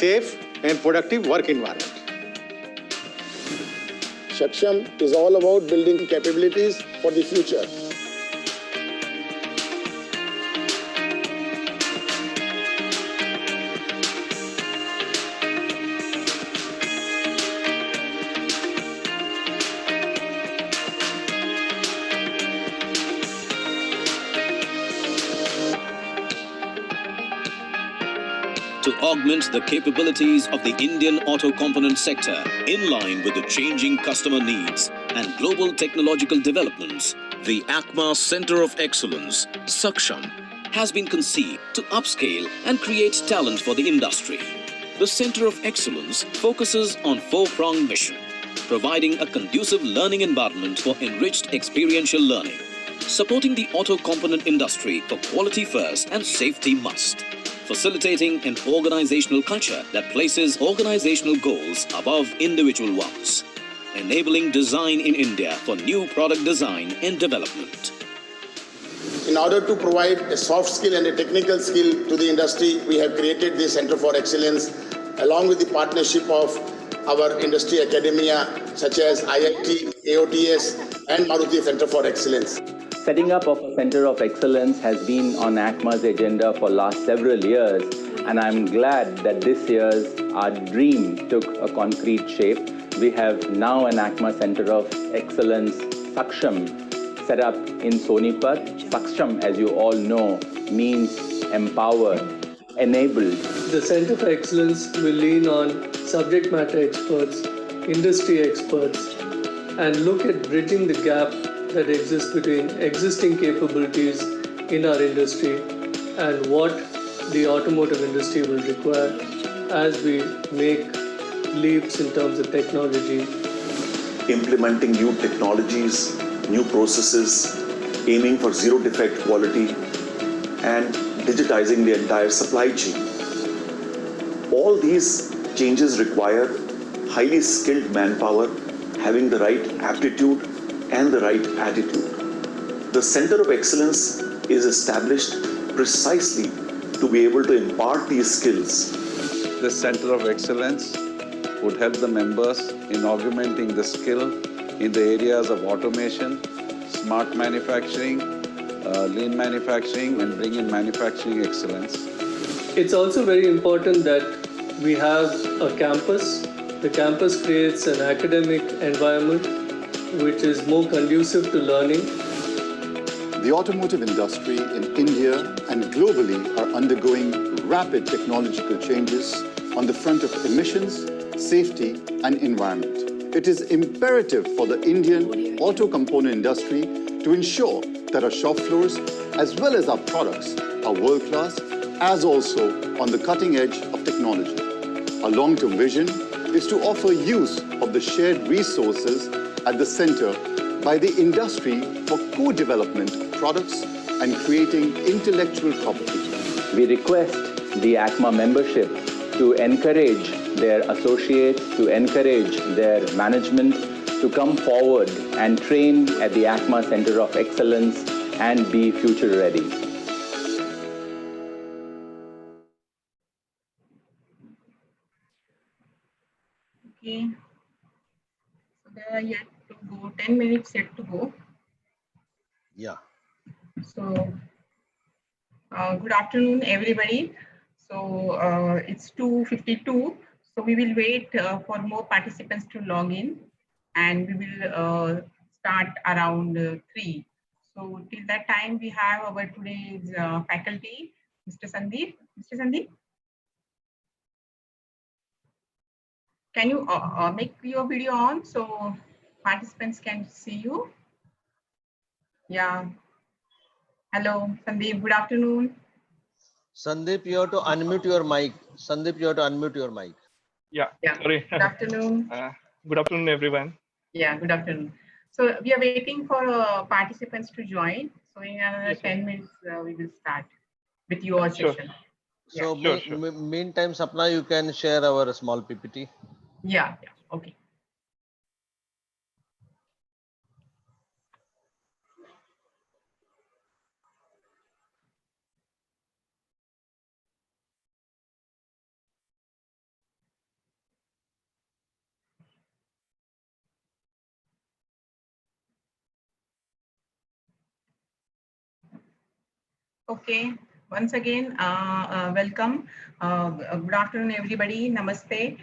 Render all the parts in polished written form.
safe and productive work environment. Saksham is all about building capabilities for the future. To augment the capabilities of the Indian auto component sector in line with the changing customer needs and global technological developments, the ACMA Center of Excellence, Saksham, has been conceived to upscale and create talent for the industry. The Center of Excellence focuses on four-pronged mission, providing a conducive learning environment for enriched experiential learning, supporting the auto component industry for quality first and safety must, facilitating an organizational culture that places organizational goals above individual ones, enabling design in India for new product design and development. In order to provide a soft skill and a technical skill to the industry, we have created this Center for Excellence along with the partnership of our industry academia such as IIT, AOTS and Maruti Center for Excellence. Setting up of a Center of Excellence has been on ACMA's agenda for last several years, and I'm glad that this year's our dream took a concrete shape. We have now an ACMA Center of Excellence, Saksham, set up in Sonipat. Saksham, as you all know, means empowered, enabled. The Center for Excellence will lean on subject matter experts, industry experts, and look at bridging the gap that exists between existing capabilities in our industry and what the automotive industry will require as we make leaps in terms of technology. Implementing new technologies, new processes, aiming for zero defect quality, and digitizing the entire supply chain. All these changes require highly skilled manpower having the right aptitude and the right attitude. The Center of Excellence is established precisely to be able to impart these skills. The Center of Excellence would help the members in augmenting the skill in the areas of automation, smart manufacturing, lean manufacturing, and bring in manufacturing excellence. It's also very important that we have a campus. The campus creates an academic environment which is more conducive to learning. The automotive industry in India and globally are undergoing rapid technological changes on the front of emissions, safety, and environment. It is imperative for the Indian auto component industry to ensure that our shop floors, as well as our products, are world-class, as also on the cutting edge of technology. Our long-term vision is to offer use of the shared resources at the center by the industry for co-development of products and creating intellectual property. We request the ACMA membership to encourage their associates, to encourage their management to come forward and train at the ACMA Center of Excellence and be future ready. Okay. So there are yet to go, 10 minutes yet to go. Yeah. So good afternoon, everybody. So it's 2:52. So we will wait for more participants to log in, and we will start around 3. So till that time, we have our today's faculty, Mr. Sandeep. Mr. Sandeep, can you make your video on so participants can see you? Yeah. Hello, Sandeep. Good afternoon. Sandeep, you have to unmute your mic. Sandeep, you have to unmute your mic. Yeah. Sorry. Good afternoon. Good afternoon, everyone. Yeah, good afternoon. So we are waiting for participants to join. So in another 10 minutes, we will start with your session. So meantime, Sapna, you can share our small PPT. Yeah. Okay. Okay, once again, welcome. Good afternoon, everybody. Namaste.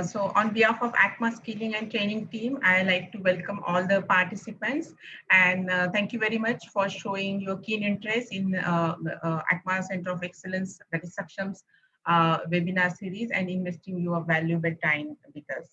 So on behalf of ACMA Skilling and Training team, I like to welcome all the participants and thank you very much for showing your keen interest in ACMA Center of Excellence, that is Saksham's webinar series, and investing your valuable time with us.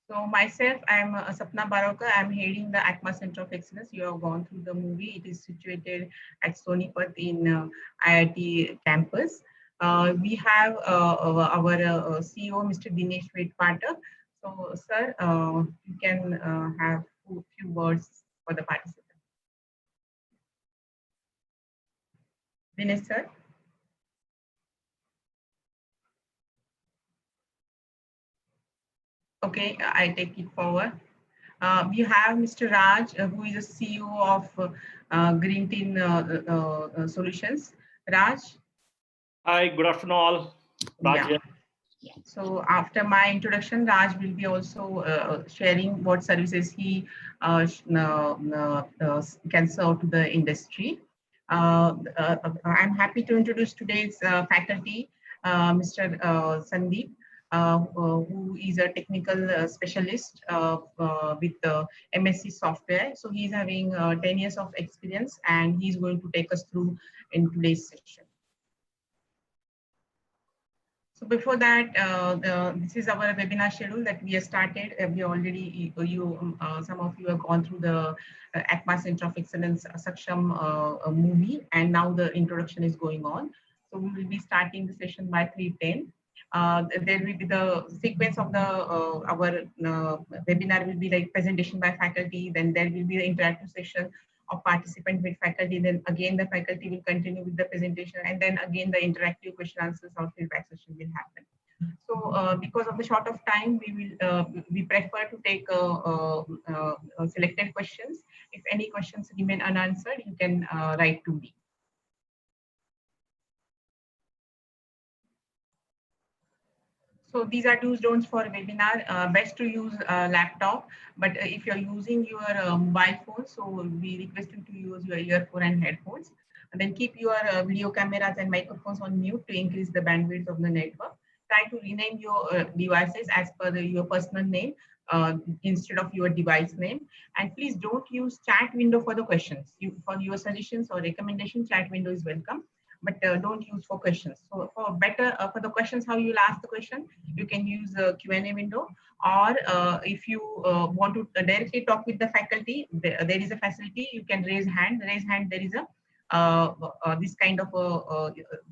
So myself, I'm Sapna Baroka. I'm heading the ACMA Center of Excellence. You have gone through the movie. It is situated at Sonipat in IIT campus. We have our CEO, Mr. Dinesh Vedpata. So, sir, you can have a few words for the participants. Dinesh, sir. Okay, I take it forward. We have Mr. Raj, who is the CEO of Green Tin Solutions. Raj? Hi, good afternoon all. Raj here. Yeah. So after my introduction, Raj will be also sharing what services he can serve to the industry. I'm happy to introduce today's faculty, Mr. Sandeep, who is a technical specialist with MSc software. So he's having 10 years of experience and he's going to take us through in today's session. So before that, this is our webinar schedule that we have started. We already, some of you have gone through the ACMA Center of Excellence Saksham movie, and now the introduction is going on. So we will be starting the session by 3:10. There will be the sequence of the our webinar will be like presentation by faculty, then there will be the interactive session of participant with faculty, then again the faculty will continue with the presentation, and then again the interactive question answers or feedback session will happen. So because of the short of time, we prefer to take selected questions. If any questions remain unanswered, you can write to me. So these are do's don'ts for webinar. Best to use a laptop, but if you're using your mobile phone, so we request you to use your earphone and headphones. And then keep your video cameras and microphones on mute to increase the bandwidth of the network. Try to rename your devices as per your personal name instead of your device name. And please don't use chat window for the questions. For your suggestions or recommendation, chat window is welcome, but don't use for questions. So for better, for the questions, how you'll ask the question, you can use the Q&A window, or if you want to directly talk with the faculty, there is a facility, you can raise hand. Raise hand, there is a this kind of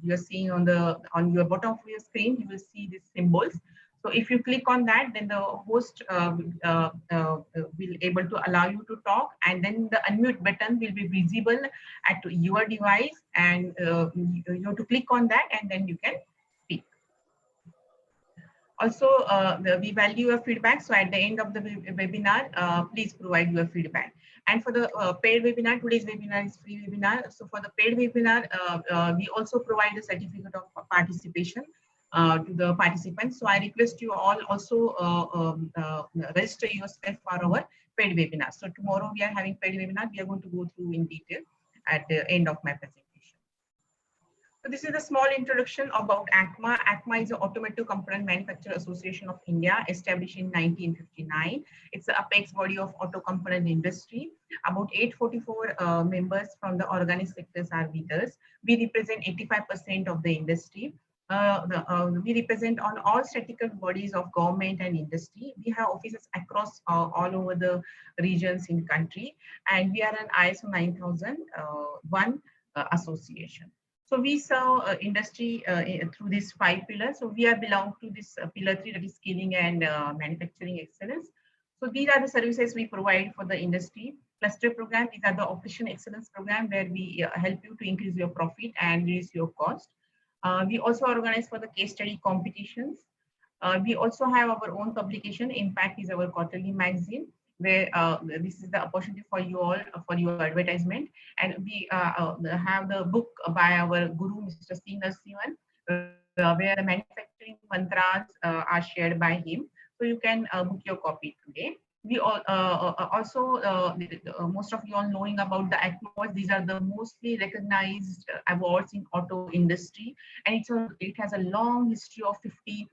you are seeing on your bottom of your screen, you will see these symbols. So if you click on that, then the host will able to allow you to talk, and then the unmute button will be visible at your device, and you have to click on that, and then you can speak. Also, we value your feedback. So at the end of the webinar, please provide your feedback. And for the paid webinar, today's webinar is free webinar. So for the paid webinar, we also provide a certificate of participation to the participants. So I request you all also register yourself for our paid webinar. So tomorrow we are having paid webinar. We are going to go through in detail at the end of my presentation. So this is a small introduction about ACMA. ACMA is the Automotive Component Manufacturer Association of India, established in 1959. It's the apex body of auto component industry. About 844 members from the organized sectors are with us. We represent 85% of the industry. We represent on all statistical bodies of government and industry. We have offices across all over the regions in country, and we are an ISO 9001 association. So we serve industry through these 5 pillars. So we are belong to this pillar 3, that is skilling and manufacturing excellence. So these are the services we provide for the industry. Cluster program, these are the operation excellence program where we help you to increase your profit and reduce your cost. We also organize for the case study competitions. We also have our own publication. Impact is our quarterly magazine, where this is the opportunity for you all for your advertisement. And we have the book by our guru, Mr. C. Narasimhan, where the manufacturing mantras are shared by him. So you can book your copy today. We all, also, most of you all knowing about the ACMA awards. These are the mostly recognized awards in auto industry, and it has a long history of 50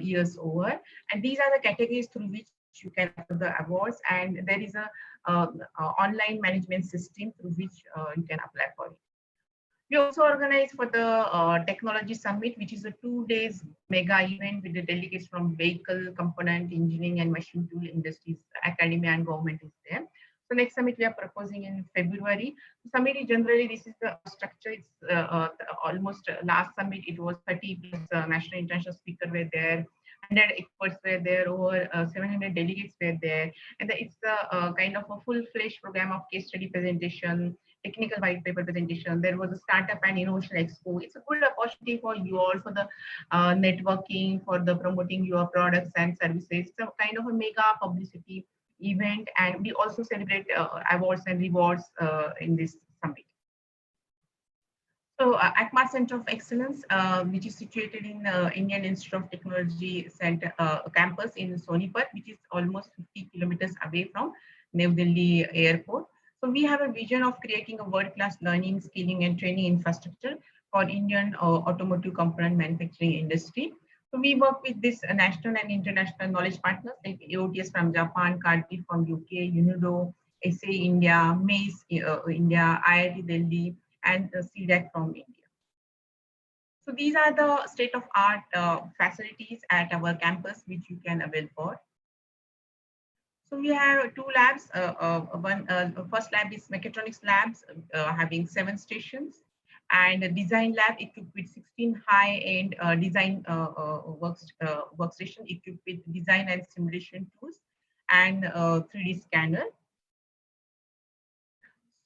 years over. And these are the categories through which you can apply for the awards, and there is a online management system through which you can apply for it. We also organize for the Technology Summit, which is a 2 days mega event with the delegates from vehicle, component, engineering, and machine tool industries, academia, and government is there. So next summit we are proposing in February. Summit is generally, this is the structure. It's almost last summit, it was 30 plus national international speakers were there. 100 experts were there, over 700 delegates were there, and it's a kind of a full-fledged program of case study presentation, technical white paper presentation. There was a startup and innovation expo. It's a good opportunity for you all for the networking, for the promoting your products and services. So kind of a mega publicity event, and we also celebrate awards and rewards in this summit. So ACMA Center of Excellence, which is situated in Indian Institute of Technology Center campus in Sonipat, which is almost 50 kilometers away from New Delhi Airport. So we have a vision of creating a world-class learning, skilling, and training infrastructure for Indian automotive component manufacturing industry. So we work with this national and international knowledge partners like AOTS from Japan, Cargill from UK, Unido, SA India, Mse India, IIT Delhi, and CDAC from India. So these are the state-of-art facilities at our campus which you can avail for. So we have two labs. First lab is mechatronics labs having 7 stations, and a design lab equipped with 16 high-end design workstation equipped with design and simulation tools and 3D scanner.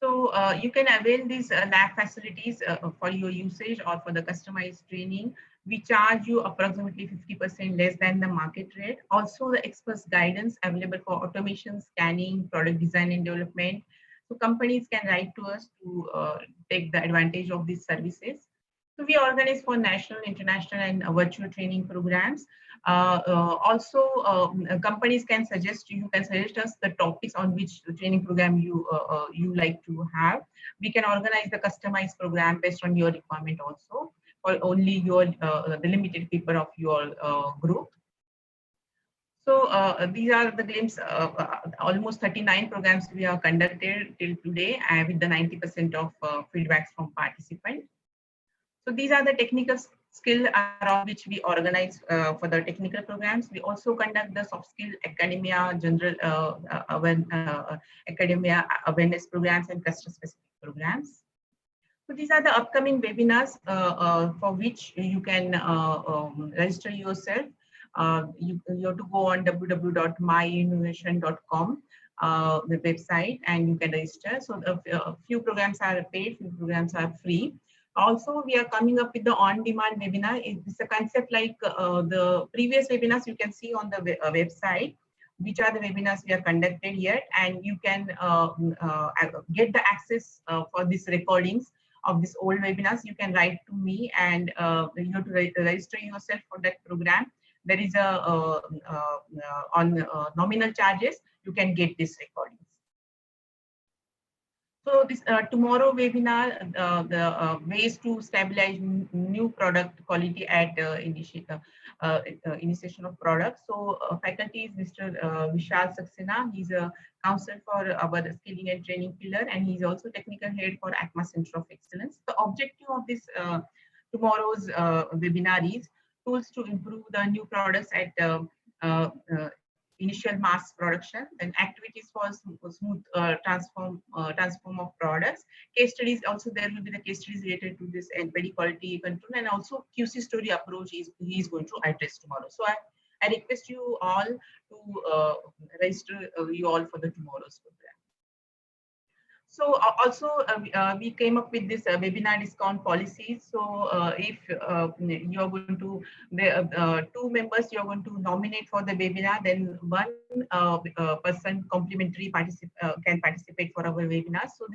So you can avail these lab facilities for your usage or for the customized training. We charge you approximately 50% less than the market rate. Also, the experts guidance available for automation, scanning, product design and development. So companies can write to us to take the advantage of these services. So we organize for national, international, and virtual training programs. Companies can suggest us the topics on which the training program you like to have. We can organize the customized program based on your requirement also, or only your the limited people of your group. So these are the glimpse. Almost 39 programs we have conducted till today, with the 90% of feedbacks from participants. So these are the technical skill around which we organize for the technical programs. We also conduct the soft skill academia, general academia awareness programs, and customer specific programs. So these are the upcoming webinars for which you can register yourself. You have to go on www.myinnovation.com, the website, and you can register. So a few programs are paid, few programs are free. Also, we are coming up with the on-demand webinar. It's a concept like the previous webinars you can see on the website, which are the webinars we have conducted here, and you can get the access for these recordings of these old webinars. You can write to me, and you have to register yourself for that program. There is a on nominal charges, you can get this recordings. So this tomorrow webinar, the ways to stabilize new product quality at initiation of products. So faculty is Mr. Vishal Saxena. He's a counsel for our skilling and training pillar, and he's also technical head for ACMA Center of Excellence. The objective of this tomorrow's webinar is tools to improve the new products at initial mass production, and activities for smooth transform of products. Case studies also, there will be the case studies related to this NPD quality control, and also QC story approach he is going to address tomorrow. So I request you all to register you all for the tomorrow's program. So also we came up with this webinar discount policy. So if you are going to, the 2 members you are going to nominate for the webinar, then 1 person complimentary can participate for our webinar. So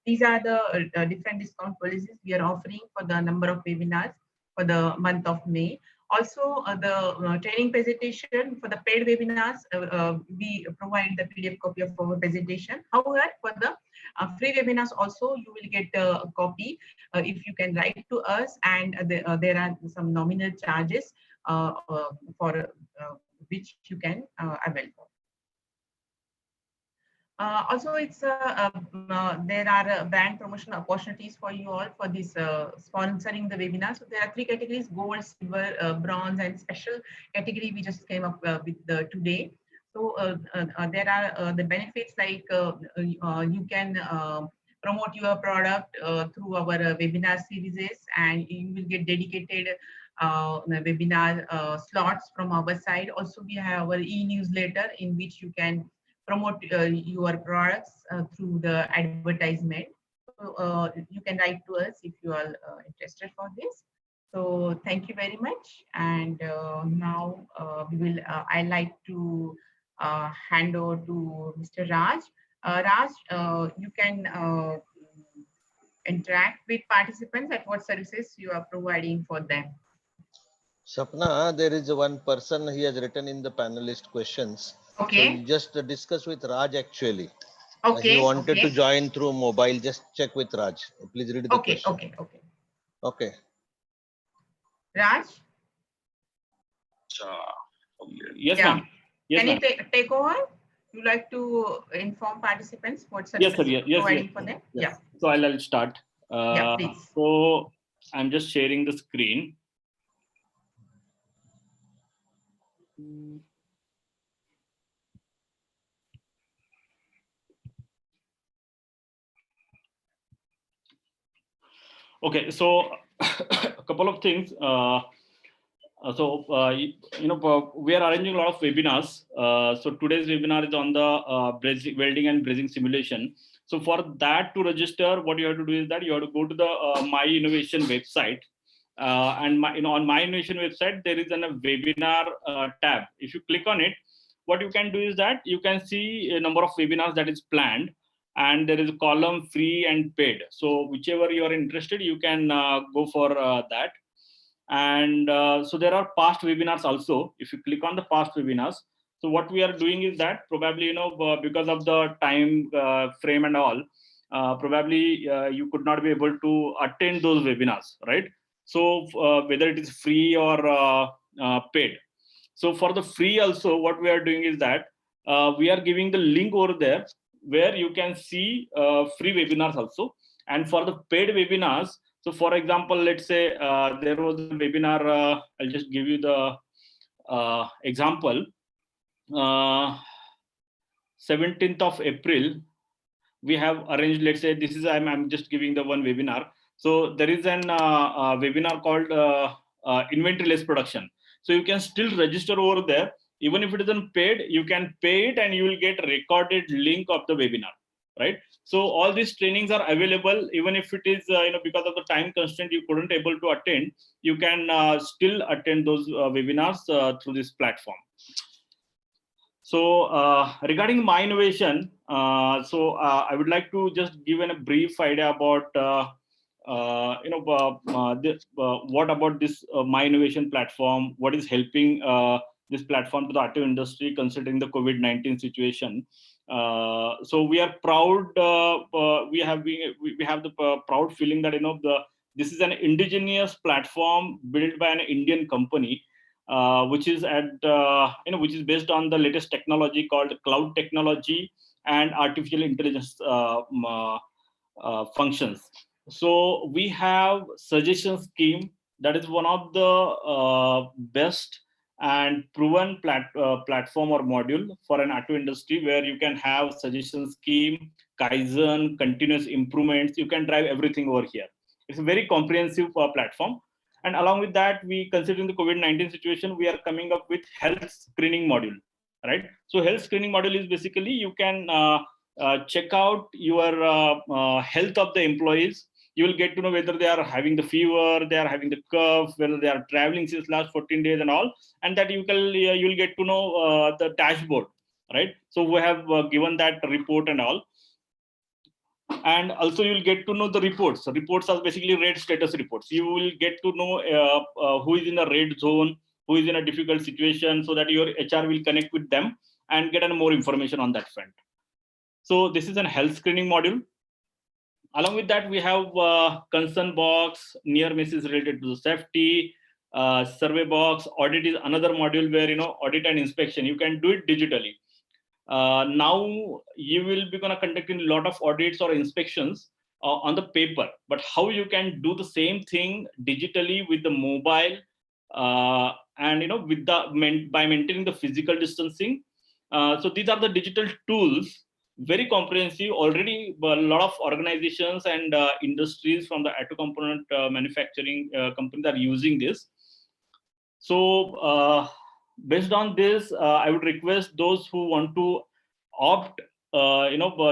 these are the different discount policies we are offering for the number of webinars for the month of May. Also, the training presentation for the paid webinars, we provide the PDF copy of our presentation. However, for the free webinars also, you will get a copy if you can write to us, and there are some nominal charges for which you can avail for. Also, there are brand promotion opportunities for you all for this sponsoring the webinar. So there are 3 categories: gold, silver, bronze, and special category we just came up with today. So there are the benefits like you can promote your product through our webinar series, and you will get dedicated webinar slots from our side. Also, we have our e-newsletter in which you can promote your products through the advertisement. So you can write to us if you are interested for this. So thank you very much. And now I like to hand over to Mr. Raj. Raj, you can interact with participants at what services you are providing for them. Sapna, there is one person he has written in the panelist questions. Okay. So just discuss with Raj actually. Okay. He wanted to join through mobile. Just check with Raj. Please read the question. Okay. Raj? Yes, yeah. ma'am. Yes, can you take over? You like to inform participants what services providing for them? Yes. Yeah. So I'll start. Yeah, please. So I'm just sharing the screen. Okay, so a couple of things. We are arranging a lot of webinars. So today's webinar is on the welding and brazing simulation. So for that to register, what you have to do is that you have to go to the My Innovation website. And on My Innovation website, there is a webinar tab. If you click on it, what you can do is that you can see a number of webinars that is planned, and there is a column free and paid. So whichever you are interested, you can go for that. And so there are past webinars also. If you click on the past webinars, so what we are doing is that probably, because of the time frame and all, probably you could not be able to attend those webinars, right? So whether it is free or paid. So for the free also, what we are doing is that we are giving the link over there where you can see free webinars also. And for the paid webinars, so for example, let's say there was a webinar, I'll just give you the example. 17th of April, we have arranged, let's say this is, I'm just giving the one webinar. So there is an webinar called inventory less production. So you can still register over there. Even if it isn't paid, you can pay it and you will get a recorded link of the webinar, right? So all these trainings are available, even if it is, because of the time constraint, you couldn't able to attend, you can still attend those webinars through this platform. So regarding My Innovation, I would like to just give a brief idea about, what about this My Innovation platform, what is helping this platform to the auto industry considering the COVID-19 situation. So we are proud. We have the proud feeling that this is an indigenous platform built by an Indian company, which is which is based on the latest technology called cloud technology and artificial intelligence functions. So we have suggestion scheme that is one of the best and proven platform or module for an auto industry, where you can have suggestion scheme, Kaizen, continuous improvements. You can drive everything over here. It's a very comprehensive platform. And along with that, we, considering the COVID-19 situation, we are coming up with health screening module, right? So health screening module is basically you can check out your health of the employees. You will get to know whether they are having the fever, they are having the cough, whether they are traveling since last 14 days and all, and that you will get to know the dashboard, right? So we have given that report and all. And also you will get to know the reports. So reports are basically red status reports. You will get to know who is in a red zone, who is in a difficult situation, so that your HR will connect with them and get more information on that front. So this is a health screening module. Along with that, we have concern box, near misses related to the safety, survey box. Audit is another module where, audit and inspection, you can do it digitally. Now you will be conducting a lot of audits or inspections on the paper, but how you can do the same thing digitally with the mobile and with by maintaining the physical distancing. So these are the digital tools, very comprehensive. Already a lot of organizations and industries from the auto component manufacturing companies are using this. So based on this, I would request those who want to opt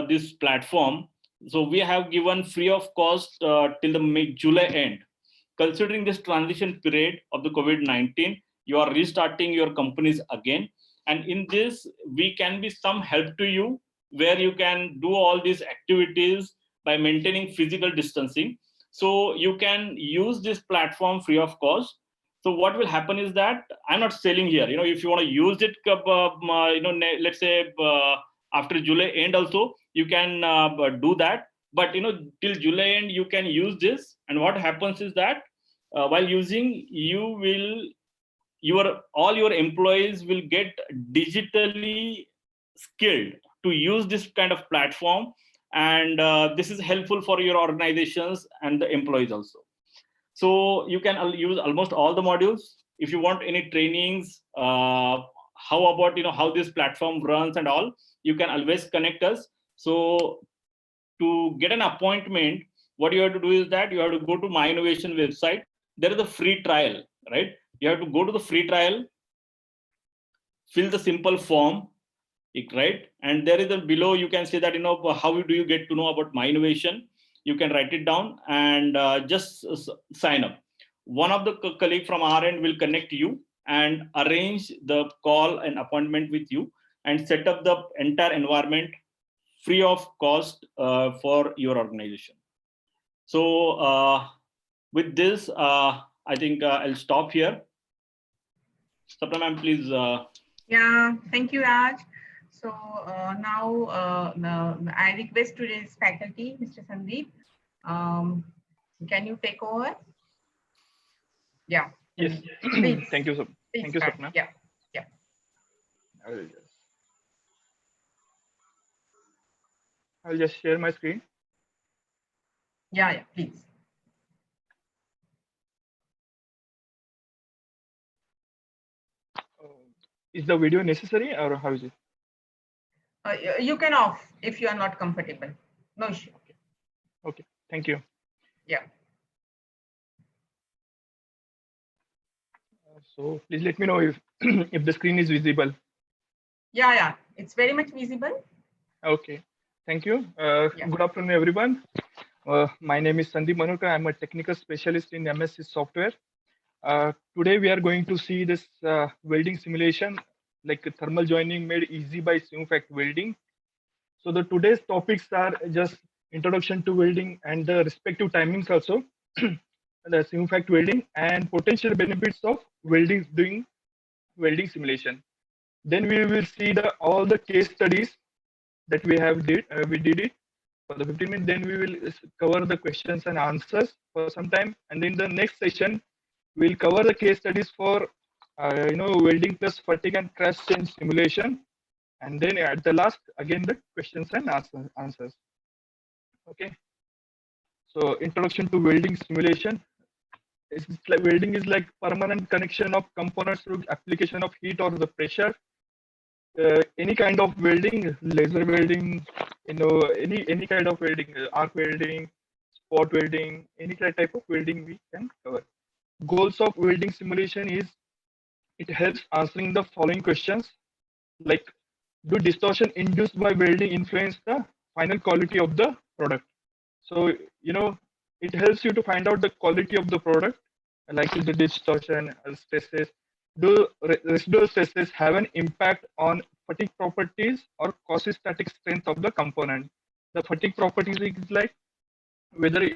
this platform. So we have given free of cost till the July end. Considering this transition period of the COVID-19, you are restarting your companies again, and in this we can be some help to you, where you can do all these activities by maintaining physical distancing. So you can use this platform free of cost. So what will happen is that I'm not selling here. If you want to use it, let's say after July end also, you can do that. But till July end, you can use this. And what happens is that while using, all your employees will get digitally skilled to use this kind of platform, and this is helpful for your organizations and the employees also. So you can use almost all the modules. If you want any trainings, how about how this platform runs and all, you can always connect us. So to get an appointment, what you have to do is that you have to go to My Innovation website. There is a free trial, right? You have to go to the free trial, fill the simple form, right? And there is a below, you can say that, how do you get to know about My Innovation? You can write it down and just sign up. One of the colleague from our end will connect you and arrange the call and appointment with you and set up the entire environment free of cost for your organization. So with this, I think I'll stop here. Sapna ma'am, please. Yeah, thank you, Raj. So now I request today's faculty, Mr. Sandeep, can you take over? Yeah. Yes. Thank you, thank you, Sapna. Yeah, yeah. I'll just share my screen. Yeah, please. Is the video necessary or how is it? You can off if you are not comfortable. No issue. Okay, thank you. Yeah. So please let me know if if the screen is visible. Yeah, it's very much visible. Okay, thank you. Good afternoon, everyone. My name is Sandeep Manurkar. I'm a technical specialist in MSc software. Today we are going to see this welding simulation, like thermal joining made easy by SimFact welding. So the today's topics are just introduction to welding and the respective timings also, the SimFact welding and potential benefits of welding, doing welding simulation. Then we will see all the case studies that we did it for the 15 minutes. Then we will cover the questions and answers for some time, and then the next session we'll cover the case studies for welding plus fatigue and crash change simulation, and then at the last again the questions and answers. Okay, so introduction to welding simulation. It's like welding is like permanent connection of components through application of heat or the pressure. Any kind of welding, laser welding, any kind of welding, arc welding, spot welding, any type of welding we can cover. Goals of welding simulation is it helps answering the following questions, like do distortion induced by welding influence the final quality of the product? So it helps you to find out the quality of the product, like the distortion stresses. Do residual stresses have an impact on fatigue properties or quasi-static strength of the component? The fatigue properties is like whether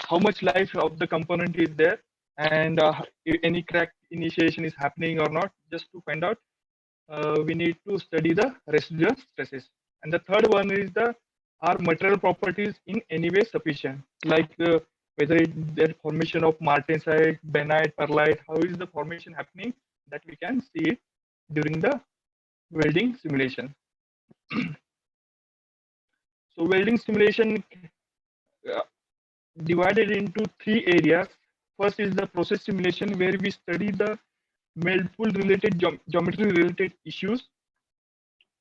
how much life of the component is there, and if any crack initiation is happening or not. Just to find out, we need to study the residual stresses. And the third one is are material properties in any way sufficient, like whether the formation of martensite, benite, perlite, how is the formation happening, that we can see it during the welding simulation. So welding simulation divided into 3 areas. First is the process simulation, where we study the melt pool related geometry related issues.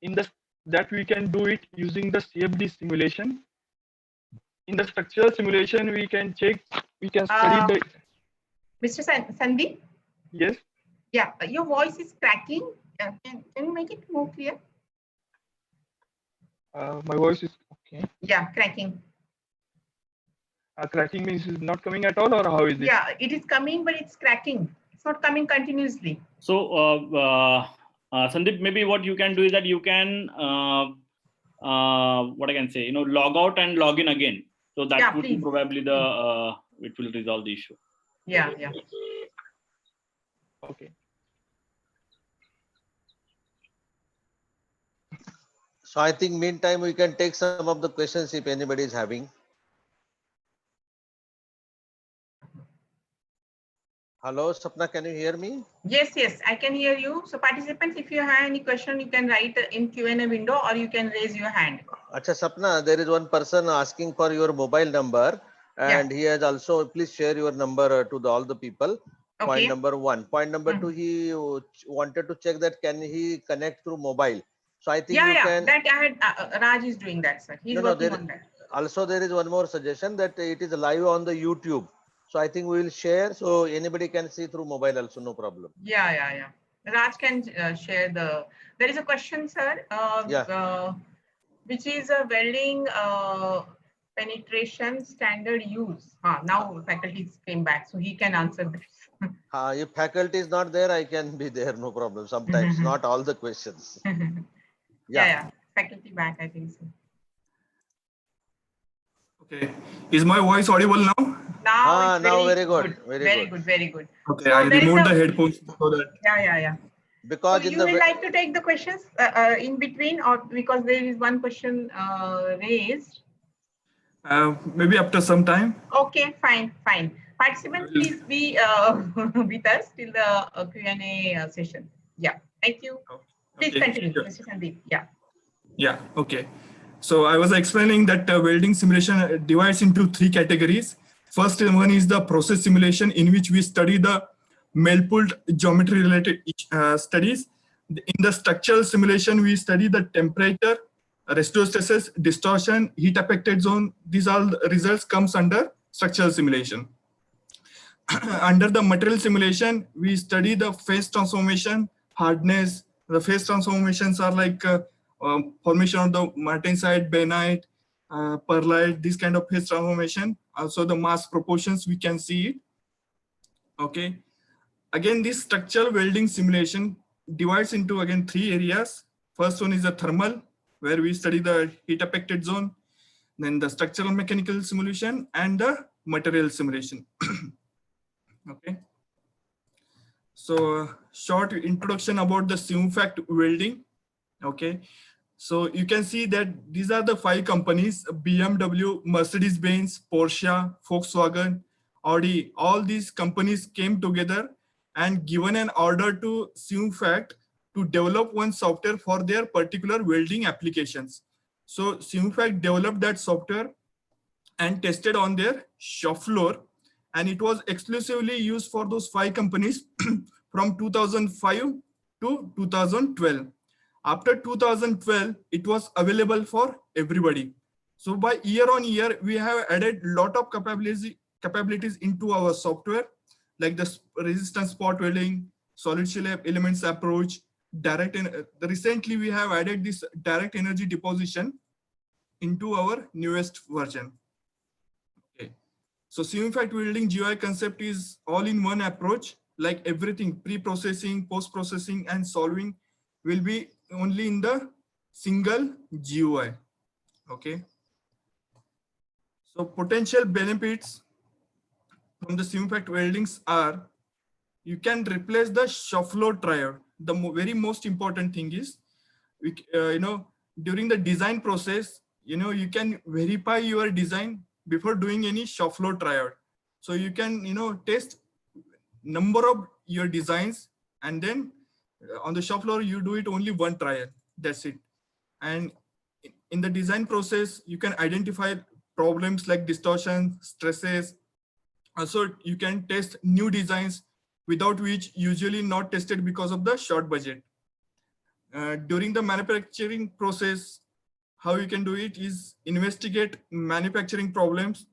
In that we can do it using the CFD simulation. In the structural simulation, we can study the. Mr. Sandeep? Yes. Yeah, your voice is cracking. Can you make it more clear? My voice is okay. Yeah, cracking. Cracking means it's not coming at all, or how is it? Yeah, it is coming, but it's cracking. It's not coming continuously. So, Sandeep, maybe what you can do is that you can, what I can say, log out and log in again. So that would be probably it will resolve the issue. Yeah. Okay. So I think meantime we can take some of the questions if anybody is having. Hello, Sapna, can you hear me? Yes, I can hear you. So participants, if you have any question, you can write in Q&A window or you can raise your hand. Acha, Sapna, there is one person asking for your mobile number, and he has also, please share your number to all the people. Okay. Point number 1. Point number 2, he wanted to check that can he connect through mobile. So I think you can. That I had, Raj is doing that, sir. He's working on that. Also, there is one more suggestion that it is live on the YouTube. So I think we will share, so anybody can see through mobile also, no problem. Yeah. Raj can share the. There is a question, sir. Which is a welding penetration standard use. Now faculty came back, so he can answer this. If faculty is not there, I can be there, no problem. Sometimes not all the questions. Yeah. Faculty back, I think so. Okay. Is my voice audible now? Now very good. Very good. Okay, so I removed the headphones so that. Yeah. Because so you will like to take the questions in between, or because there is one question raised? Maybe after some time. Okay, fine. Participants, please be with us till the Q&A session. Yeah, thank you. Please continue, Mr. Sandeep. Yeah, okay. So I was explaining that welding simulation divides into 3 categories. First one is the process simulation, in which we study the melt pool geometry related studies. In the structural simulation, we study the temperature, residual stresses, distortion, heat affected zone. These all results comes under structural simulation. Under the material simulation, we study the phase transformation, hardness. The phase transformations are like formation of the martensite, benite, perlite, this kind of phase transformation. Also the mass proportions, we can see it. Okay. Again, this structural welding simulation divides into again 3 areas. First one is the thermal, where we study the heat affected zone. Then the structural mechanical simulation and the material simulation. Okay. So short introduction about the SimFact welding. Okay. So you can see that these are the 5 companies: BMW, Mercedes-Benz, Porsche, Volkswagen, Audi. All these companies came together and given an order to SimFact to develop one software for their particular welding applications. So SimFact developed that software and tested on their shop floor, and it was exclusively used for those 5 companies from 2005 to 2012. After 2012, it was available for everybody. So by year on year, we have added lot of capabilities into our software, like the resistance spot welding, solid shell elements approach, recently we have added this direct energy deposition into our newest version. Okay. So SimFact welding GUI concept is all-in-one approach, like everything, pre-processing, post-processing, and solving will be only in the single GUI. Okay. So potential benefits from the SimFact weldings are, you can replace the shop floor trial. The very most important thing is, during the design process, you can verify your design before doing any shop floor trial. So you can, test number of your designs, and then on the shop floor, you do it only one trial. That's it. And in the design process, you can identify problems like distortion, stresses. Also, you can test new designs without which usually not tested because of the short budget. During the manufacturing process, how you can do it is investigate manufacturing problems.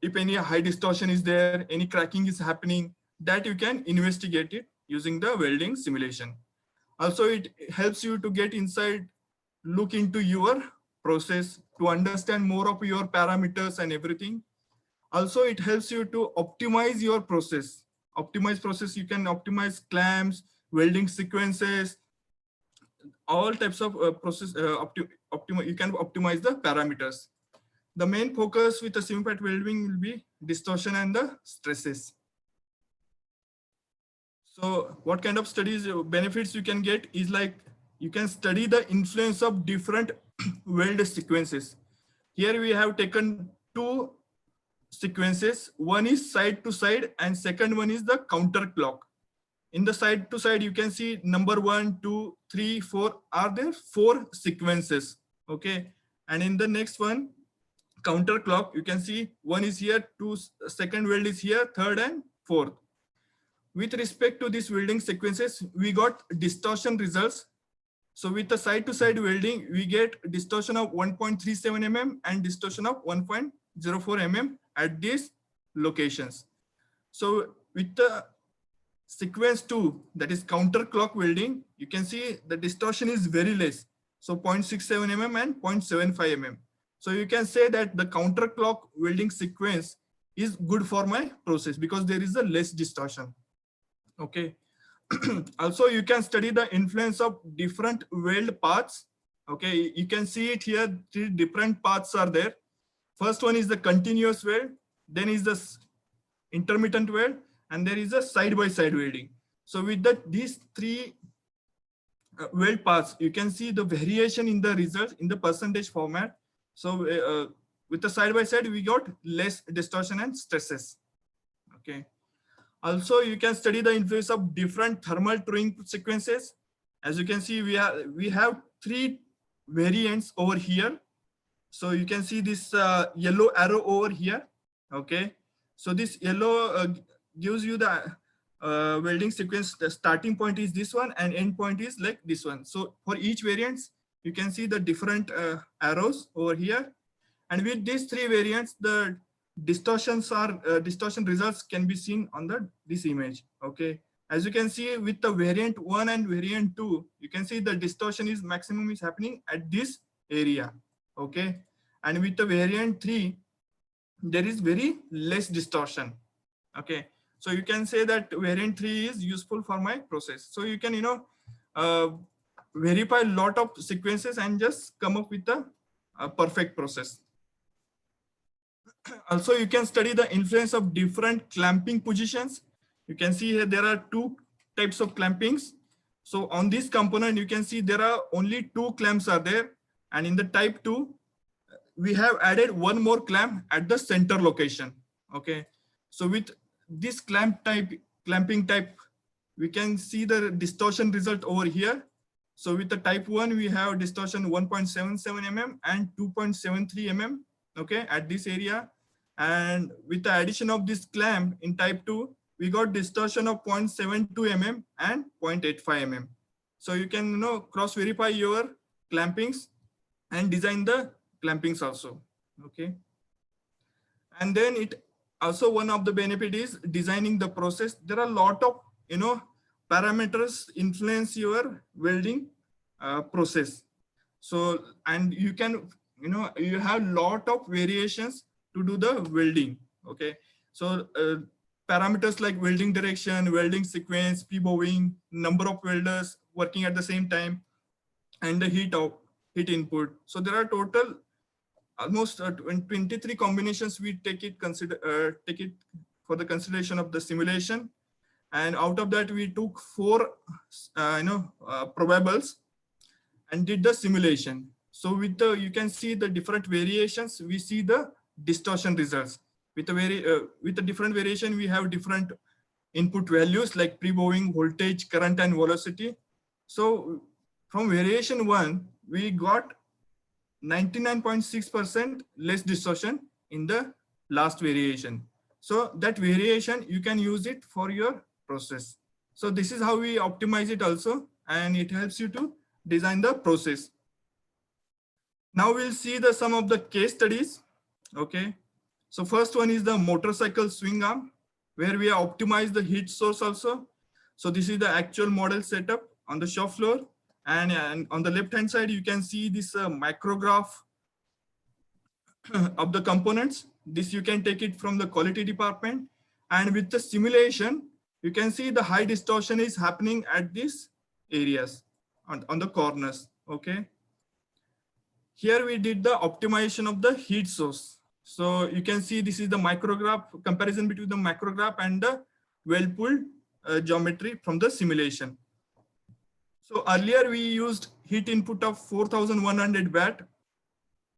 If any high distortion is there, any cracking is happening, that you can investigate it using the welding simulation. Also, it helps you to get inside, look into your process to understand more of your parameters and everything. Also, it helps you to optimize your process. Optimize process, you can optimize clamps, welding sequences, all types of process. You can optimize the parameters. The main focus with the SimFact welding will be distortion and the stresses. So what kind of studies benefits you can get is like, you can study the influence of different weld sequences. Here we have taken two sequences. One is side to side and second one is the counterclock. In the side to side, you can see number 1, 2, 3, 4 are there 4 sequences. Okay. And in the next one, counterclock, you can see one is here, second weld is here, third and fourth. With respect to these welding sequences, we got distortion results. So with the side to side welding, we get distortion of 1.37 mm and distortion of 1.04 mm at these locations. So with the sequence 2, that is counterclock welding, you can see the distortion is very less. So 0.67 mm and 0.75 mm. So you can say that the counterclock welding sequence is good for my process because there is a less distortion. Okay. Also, you can study the influence of different weld paths. Okay, you can see it here, 3 different paths are there. First one is the continuous weld, then is the intermittent weld, and there is a side-by-side welding. So with these 3 weld paths, you can see the variation in the results in the percentage format. So with the side-by-side, we got less distortion and stresses. Okay. Also, you can study the influence of different thermal truing sequences. As you can see, we have 3 variants over here. So you can see this yellow arrow over here. Okay. So this yellow gives you the welding sequence. The starting point is this one and end point is like this one. So for each variants, you can see the different arrows over here. And with these 3 variants, the distortion results can be seen on this image. Okay, as you can see with the variant 1 and variant 2, you can see the distortion is maximum is happening at this area. Okay, and with the variant 3, there is very less distortion. Okay, so you can say that variant 3 is useful for my process. So you can verify a lot of sequences and just come up with a perfect process. Also, you can study the influence of different clamping positions. You can see here there are 2 types of clampings. So on this component, you can see there are only 2 clamps are there. And in the type 2, we have added 1 more clamp at the center location. Okay. So with this clamping type, we can see the distortion result over here. So with the type 1, we have distortion 1.77 mm and 2.73 mm. Okay, at this area. And with the addition of this clamp in type 2, we got distortion of 0.72 mm and 0.85 mm. So you can cross verify your clampings and design the clampings also. Okay. And then it also, one of the benefit is designing the process. There are a lot of parameters influence your welding process. So, and you can you have lot of variations to do the welding. Okay, so parameters like welding direction, welding sequence, pre-bowing, number of welders working at the same time, and the heat input. So there are total almost 23 combinations we take it for the consideration of the simulation, and out of that we took 4 probables and did the simulation. So with the, you can see the different variations, we see the distortion results. With the different variation, we have different input values like pre-bowing, voltage, current, and velocity. So from variation 1, we got 99.6% less distortion in the last variation. So that variation, you can use it for your process. So this is how we optimize it also, and it helps you to design the process. Now we'll see some of the case studies. Okay. So first one is the motorcycle swing arm, where we have optimized the heat source also. So this is the actual model setup on the shop floor. And on the left-hand side, you can see this micrograph of the components. This you can take it from the quality department. And with the simulation, you can see the high distortion is happening at these areas on the corners. Okay. Here we did the optimization of the heat source. So you can see this is the micrograph comparison between the micrograph and the well-pool geometry from the simulation. So earlier we used heat input of 4100 watt.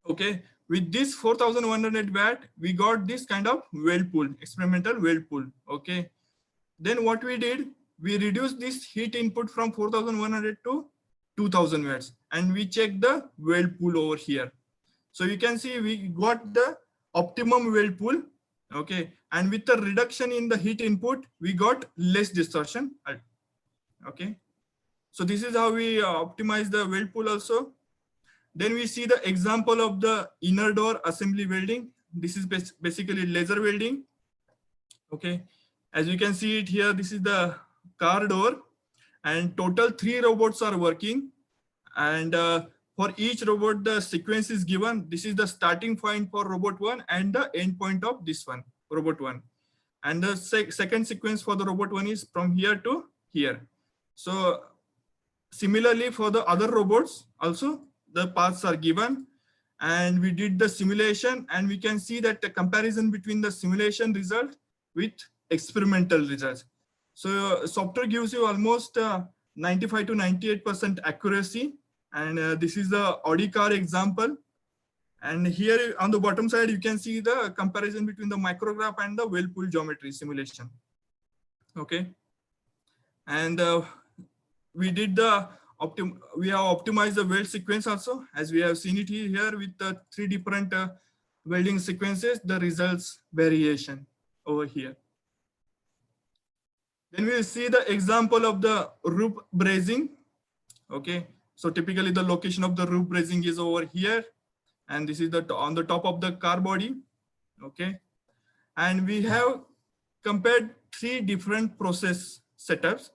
Okay, with this 4100 watt, we got this kind of well-pool, experimental well-pool. Okay, then what we did, we reduced this heat input from 4100 to 2000 watts, and we checked the well-pool over here. So you can see we got the optimum well-pool. Okay, and with the reduction in the heat input, we got less distortion. Okay. So this is how we optimize the weld pool also. Then we see the example of the inner door assembly welding. This is basically laser welding. Okay, as you can see it here, this is the car door, and total 3 robots are working. And for each robot, the sequence is given. This is the starting point for robot 1 and the end point of this one, robot 1. And the second sequence for the robot 1 is from here to here. So similarly, for the other robots also, the paths are given, and we did the simulation, and we can see that the comparison between the simulation result with experimental results. So software gives you almost 95 to 98% accuracy, and this is the Audi car example. And here on the bottom side, you can see the comparison between the micrograph and the well pool geometry simulation. Okay, and we did the we have optimized the weld sequence also, as we have seen it here with the 3 different welding sequences, the results variation over here. Then we'll see the example of the roof brazing. Okay, so typically the location of the roof brazing is over here, and this is on the top of the car body. Okay, and we have compared 3 different process setups.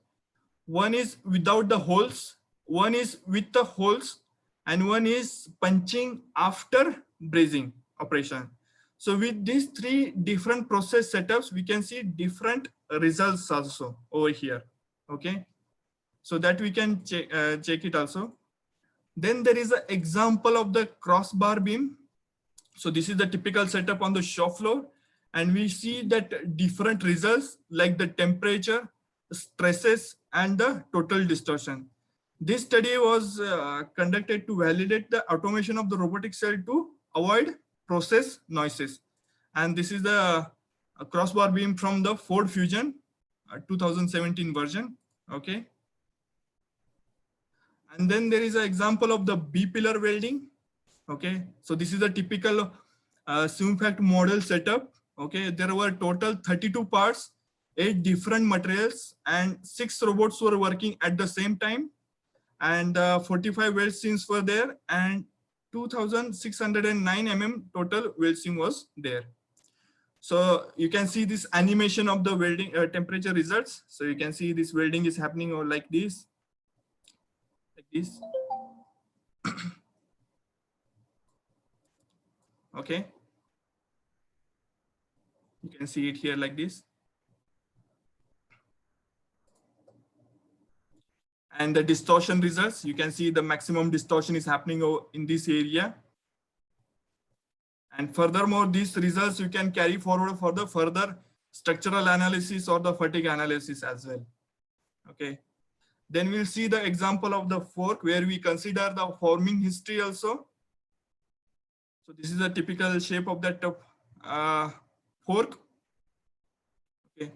One is without the holes, one is with the holes, and one is punching after brazing operation. So with these 3 different process setups, we can see different results also over here. Okay, so that we can check it also. Then there is an example of the crossbar beam. So this is the typical setup on the shop floor, and we see that different results like the temperature, stresses, and the total distortion. This study was conducted to validate the automation of the robotic cell to avoid process noises. And this is the crossbar beam from the Ford Fusion 2017 version. Okay. And then there is an example of the B-pillar welding. Okay, so this is a typical SimFact model setup. Okay, there were total 32 parts, 8 different materials, and 6 robots were working at the same time. And 45 weld seams were there, and 2,609 mm total weld seam was there. So you can see this animation of the welding temperature results. So you can see this welding is happening like this. Like this. Okay. You can see it here like this. And the distortion results, you can see the maximum distortion is happening in this area. And furthermore, these results you can carry forward for the further structural analysis or the fatigue analysis as well. Okay. Then we'll see the example of the fork where we consider the forming history also. So this is a typical shape of that fork. Okay.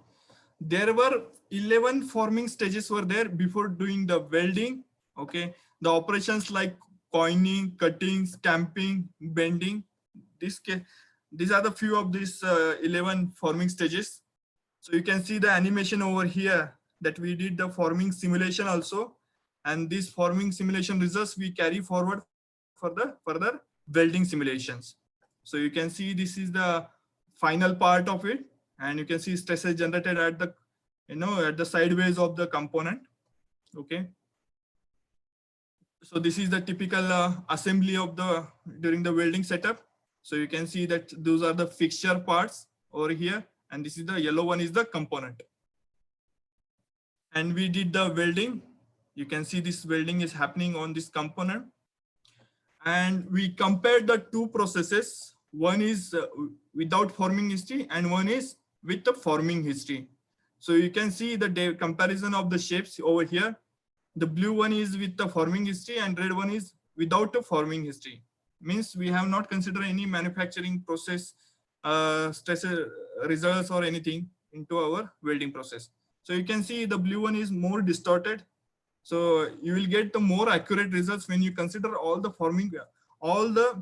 There were 11 forming stages were there before doing the welding. Okay. The operations like coining, cutting, stamping, bending. These are the few of these 11 forming stages. So you can see the animation over here that we did the forming simulation also. And these forming simulation results we carry forward for the further welding simulations. So you can see this is the final part of it. And you can see stresses generated at the, at the sideways of the component. Okay. So this is the typical assembly of during the welding setup. So you can see that those are the fixture parts over here. And this is the yellow one is the component. And we did the welding. You can see this welding is happening on this component. And we compared the two processes. One is without forming history and one is with the forming history. So you can see the comparison of the shapes over here. The blue one is with the forming history and red one is without the forming history. Means we have not considered any manufacturing process stress results or anything into our welding process. So you can see the blue one is more distorted. So you will get the more accurate results when you consider all the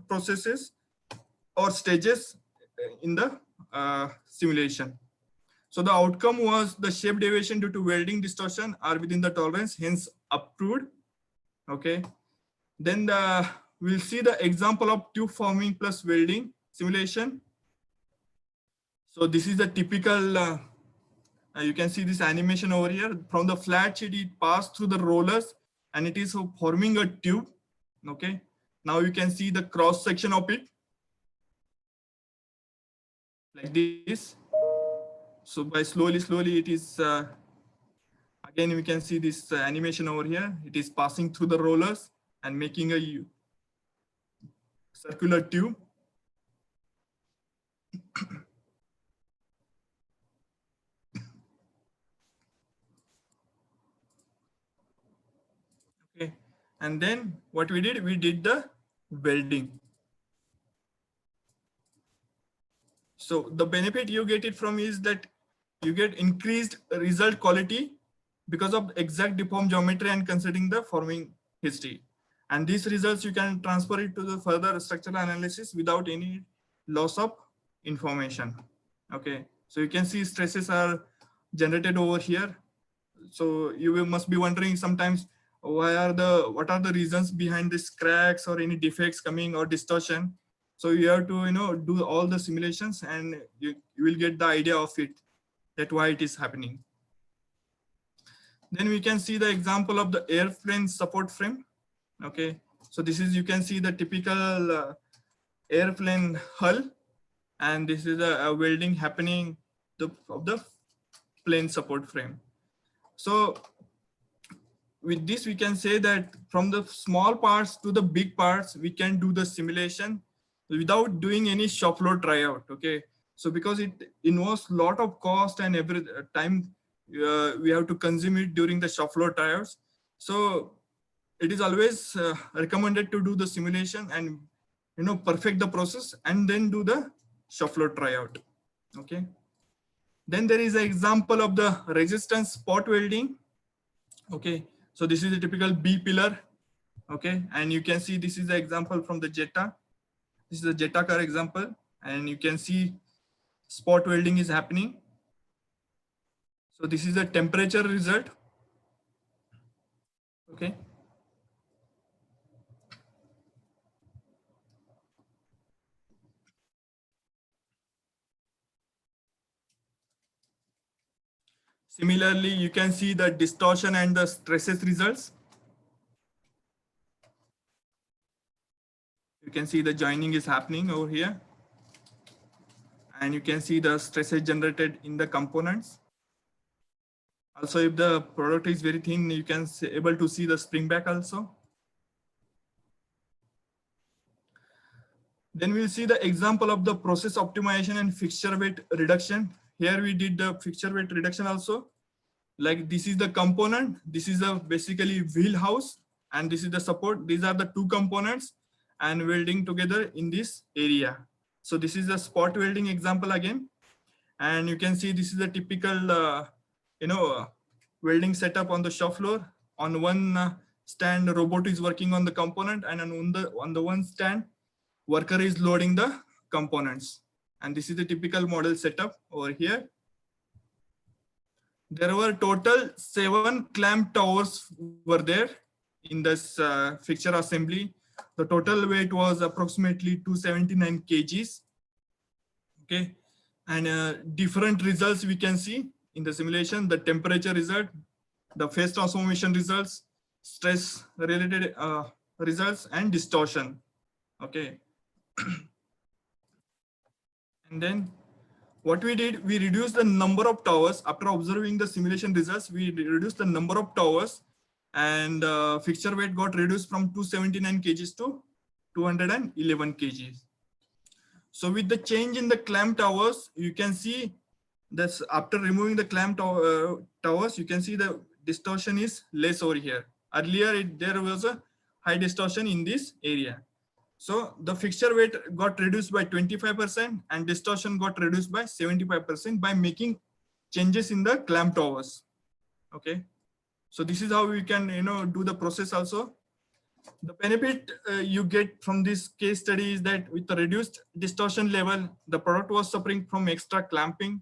processes or stages in the simulation. So the outcome was the shape deviation due to welding distortion are within the tolerance, hence approved. Okay. Then we'll see the example of tube forming plus welding simulation. So this is the typical, you can see this animation over here. From the flat sheet, it passed through the rollers and it is forming a tube. Okay. Now you can see the cross section of it like this. So by slowly it is, again, we can see this animation over here. It is passing through the rollers and making a circular tube. Okay. And then what we did the welding. So the benefit you get it from is that you get increased result quality because of exact deformed geometry and considering the forming history. And these results you can transfer it to the further structural analysis without any loss of information. Okay, so you can see stresses are generated over here. So you must be wondering sometimes what are the reasons behind this cracks or any defects coming or distortion. So you have to do all the simulations and you will get the idea of it, that why it is happening. Then we can see the example of the airplane support frame. Okay, so this is, you can see the typical airplane hull, and this is a welding happening of the plane support frame. So with this, we can say that from the small parts to the big parts, we can do the simulation without doing any shop floor tryout. Okay, so because it involves a lot of cost and every time we have to consume it during the shop floor tryouts. So it is always recommended to do the simulation and perfect the process and then do the shop floor tryout. Okay. Then there is an example of the resistance spot welding. Okay, so this is a typical B pillar. Okay, and you can see this is the example from the Jetta. This is the Jetta car example, and you can see spot welding is happening. So this is the temperature result. Okay. Similarly, you can see the distortion and the stresses results. You can see the joining is happening over here. And you can see the stresses generated in the components. Also, if the product is very thin, you can able to see the spring back also. Then we'll see the example of the process optimization and fixture weight reduction. Here we did the fixture weight reduction also. Like this is the component, this is a basically wheelhouse, and this is the support. These are the two components and welding together in this area. So this is a spot welding example again. And you can see this is a typical, welding setup on the shop floor. On one stand, the robot is working on the component, and on the one stand, worker is loading the components. And this is the typical model setup over here. There were total 7 clamp towers were there in this fixture assembly. The total weight was approximately 279 kgs. Okay, and different results we can see in the simulation: the temperature result, the phase transformation results, stress related results, and distortion. Okay. And then what we did, we reduced the number of towers. After observing the simulation results, we reduced the number of towers, and fixture weight got reduced from 279 kgs to 211 kgs. So with the change in the clamp towers, you can see that after removing the clamp towers, you can see the distortion is less over here. Earlier, there was a high distortion in this area. So the fixture weight got reduced by 25% and distortion got reduced by 75% by making changes in the clamp towers. Okay. So this is how we can, do the process also. The benefit you get from this case study is that with the reduced distortion level, the product was suffering from extra clamping.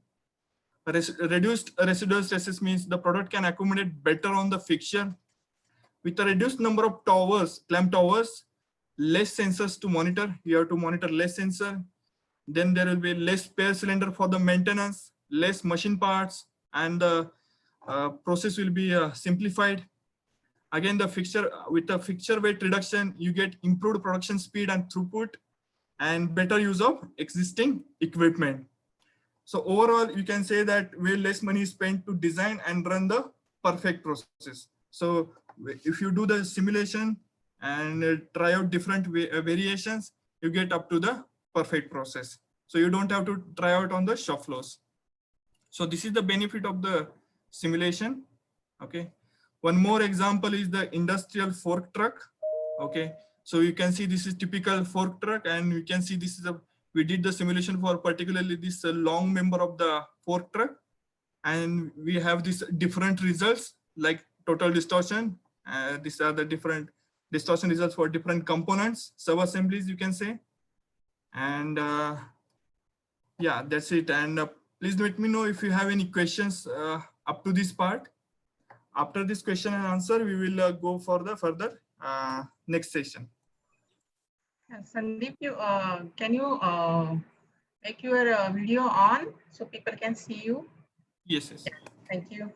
Reduced residual stresses means the product can accommodate better on the fixture. With the reduced number of towers, clamp towers, less sensors to monitor. You have to monitor less sensor. Then there will be less spare cylinder for the maintenance, less machine parts, and the process will be simplified. Again, with the fixture weight reduction, you get improved production speed and throughput and better use of existing equipment. So overall, you can say that way less money is spent to design and run the perfect process. So if you do the simulation and try out different variations, you get up to the perfect process. So you don't have to try out on the shop floors. So this is the benefit of the simulation. Okay. One more example is the industrial fork truck. Okay. So you can see this is typical fork truck, and you can see this is we did the simulation for particularly this long member of the fork truck. And we have these different results like total distortion. These are the different distortion results for different components, sub-assemblies, you can say. And yeah, that's it. And please let me know if you have any questions up to this part. After this question and answer, we will go for the further next session. Sandeep, can you make your video on so people can see you? Yes, yes. Thank you.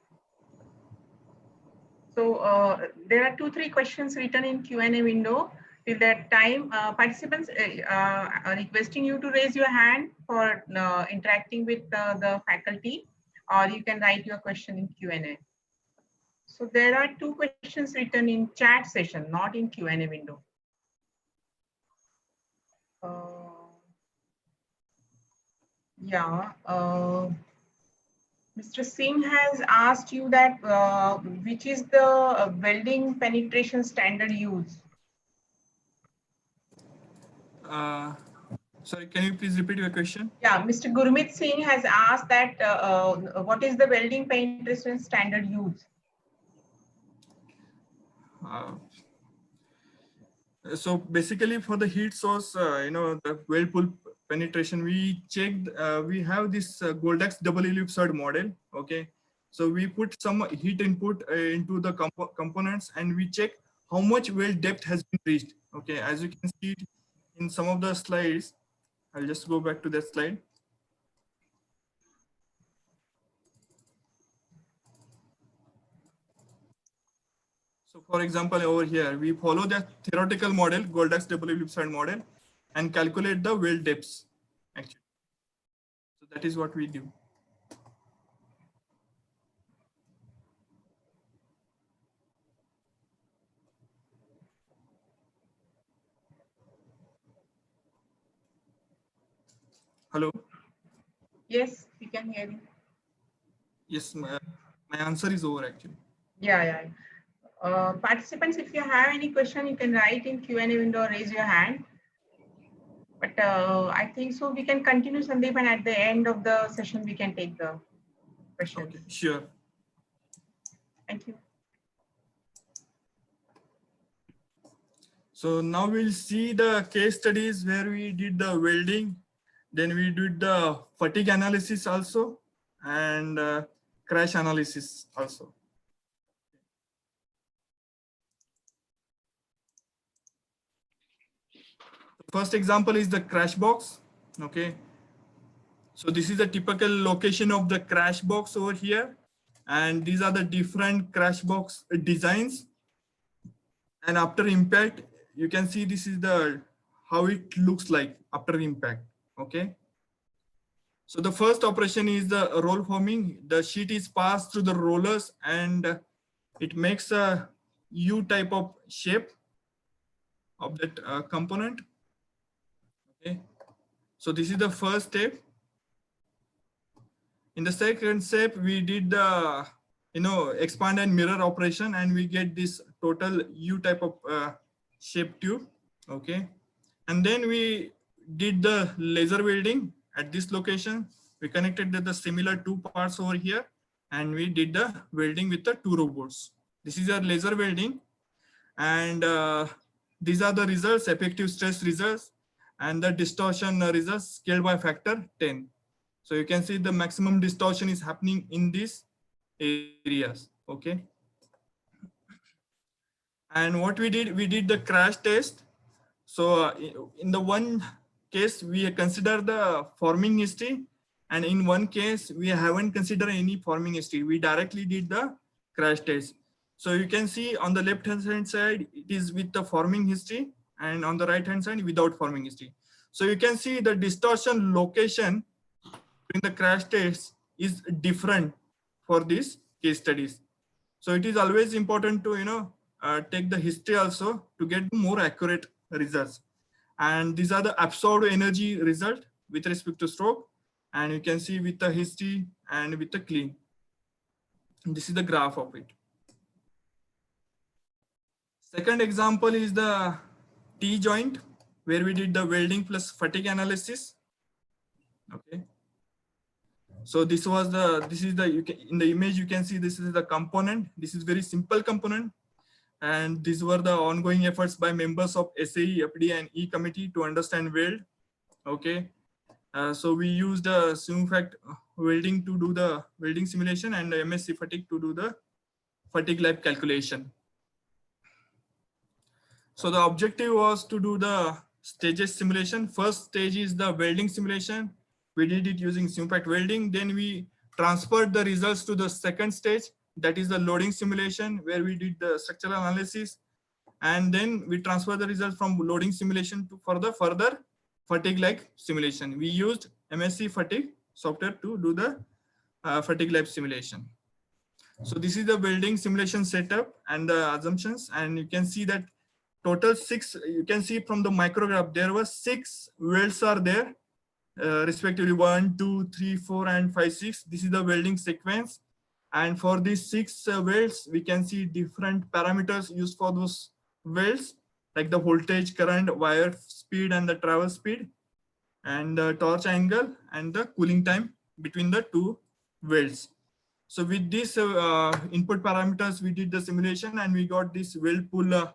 So there are 2-3 questions written in Q&A window. Till that time, participants are requesting you to raise your hand for interacting with the faculty, or you can write your question in Q&A. So there are 2 questions written in chat session, not in Q&A window. Mr. Singh has asked you that which is the welding penetration standard used? Sorry, can you please repeat your question? Yeah, Mr. Gurmeet Singh has asked that what is the welding penetration standard used? So basically for the heat source, the weld pull penetration, we checked, we have this Goldax double ellipsoid model. Okay. So we put some heat input into the components, and we check how much weld depth has been reached. Okay. As you can see in some of the slides, I'll just go back to that slide. So for example, over here, we follow the theoretical model, Goldax double ellipsoid model, and calculate the weld depths actually. So that is what we do. Hello. Yes, we can hear you. Yes, my answer is over actually. Yeah. Participants, if you have any question, you can write in Q&A window or raise your hand. But I think so we can continue, Sandeep, and at the end of the session, we can take the questions. Okay, sure. Thank you. So now we'll see the case studies where we did the welding, then we did the fatigue analysis also, and crash analysis also. First example is the crash box. Okay. So this is the typical location of the crash box over here. And these are the different crash box designs. And after impact, you can see this is the how it looks like after impact. Okay. So the first operation is the roll forming. The sheet is passed through the rollers and it makes a U type of shape of that component. Okay. So this is the first step. In the second step, we did the expand and mirror operation, and we get this total U type of shape tube. Okay, and then we did the laser welding at this location. We connected the similar two parts over here, and we did the welding with the two robots. This is our laser welding, and these are the results: effective stress results and the distortion results scaled by factor 10. So you can see the maximum distortion is happening in these areas. Okay. And what we did the crash test. So in the one case, we consider the forming history, and in one case, we haven't considered any forming history. We directly did the crash test. So you can see on the left-hand side, it is with the forming history, and on the right-hand side, without forming history. So you can see the distortion location in the crash test is different for these case studies. So it is always important to take the history also to get more accurate results. And these are the absorbed energy result with respect to stroke, and you can see with the history and with the clean. And this is the graph of it. Second example is the T joint, where we did the welding plus fatigue analysis. Okay. So this is in the image you can see this is the component. This is very simple component, and these were the ongoing efforts by members of SAE, FD, and E committee to understand weld. Okay, so we used the SimFact welding to do the welding simulation and the Mse Fatigue to do the fatigue life calculation. So the objective was to do the stages simulation. First stage is the welding simulation. We did it using SimFact welding. Then we transferred the results to the second stage, that is the loading simulation, where we did the structural analysis. And then we transferred the results from loading simulation to for the further fatigue-like simulation. We used Mse Fatigue software to do the fatigue-like simulation. So this is the welding simulation setup and the assumptions. And you can see that total 6, you can see from the micrograph, there were 6 welds are there. Respectively 1, 2, 3, 4, and 5, 6. This is the welding sequence, and for these 6 welds, we can see different parameters used for those welds, like the voltage, current, wire speed, and the travel speed, and the torch angle, and the cooling time between the 2 welds. So with these input parameters, we did the simulation, and we got this weld pool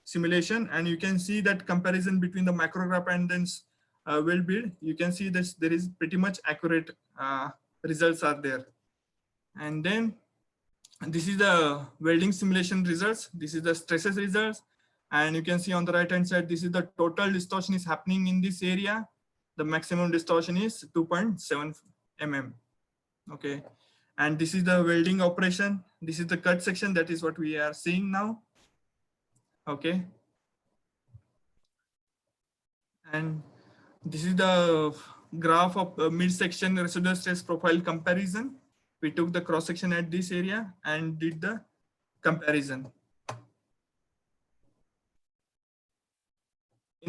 simulation, and you can see that comparison between the micrograph and then weld build. You can see that there is pretty much accurate results are there. And then this is the welding simulation results. This is the stresses results, and you can see on the right hand side, this is the total distortion is happening in this area. The maximum distortion is 2.7 mm. Okay, and this is the welding operation. This is the cut section. That is what we are seeing now. Okay, and this is the graph of mid-section residual stress profile comparison. We took the cross-section at this area and did the comparison.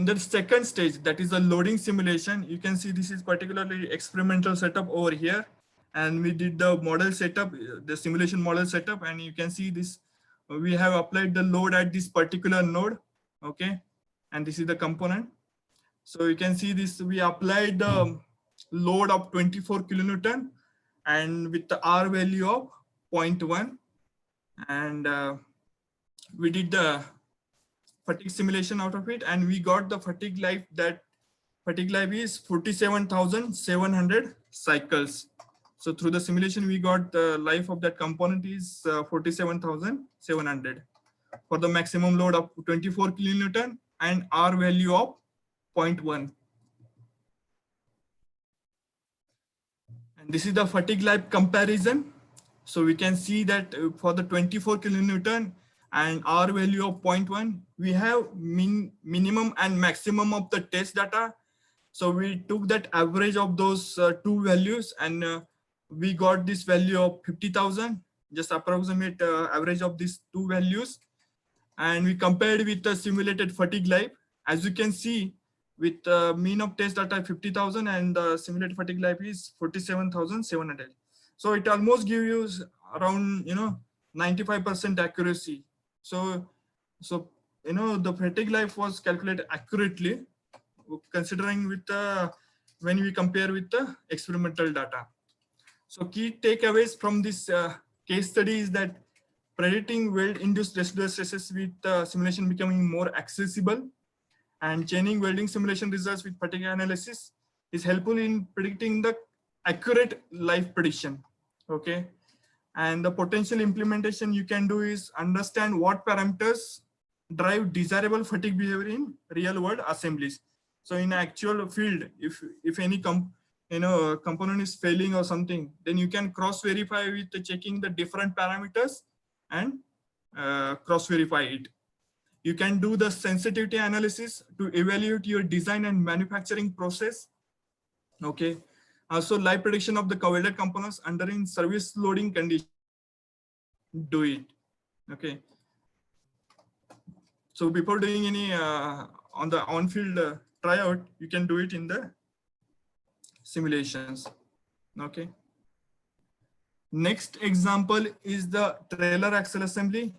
In the second stage, that is the loading simulation, you can see this is particularly experimental setup over here. And we did the model setup, the simulation model setup, and you can see this, we have applied the load at this particular node, okay? And this is the component. So you can see this, we applied the load of 24 kilonewton and with the R value of 0.1. And we did the fatigue simulation out of it, and we got the fatigue life, that fatigue life is 47,700 cycles. So through the simulation, we got the life of that component is 47,700 for the maximum load of 24 kilonewton and R value of 0.1. And this is the fatigue life comparison. So we can see that for the 24 kilonewton and R value of 0.1, we have minimum and maximum of the test data. So we took that average of those two values, and we got this value of 50,000, just approximate average of these two values. And we compared with the simulated fatigue life. As you can see, with mean of test data 50,000 and the simulated fatigue life is 47,700. So it almost gives you around 95% accuracy. So the fatigue life was calculated accurately, considering with when we compare with the experimental data. So key takeaways from this case study is that predicting weld-induced residual stresses with simulation becoming more accessible, and chaining welding simulation results with fatigue analysis is helpful in predicting the accurate life prediction. Okay, and the potential implementation you can do is understand what parameters drive desirable fatigue behavior in real-world assemblies. So in actual field, if any component is failing or something, then you can cross-verify with checking the different parameters and cross-verify it. You can do the sensitivity analysis to evaluate your design and manufacturing process. Okay. Also, live prediction of the welded components under in service loading condition. Do it. Okay. So before doing any on the on-field tryout, you can do it in the simulations. Okay. Next example is the trailer axle assembly.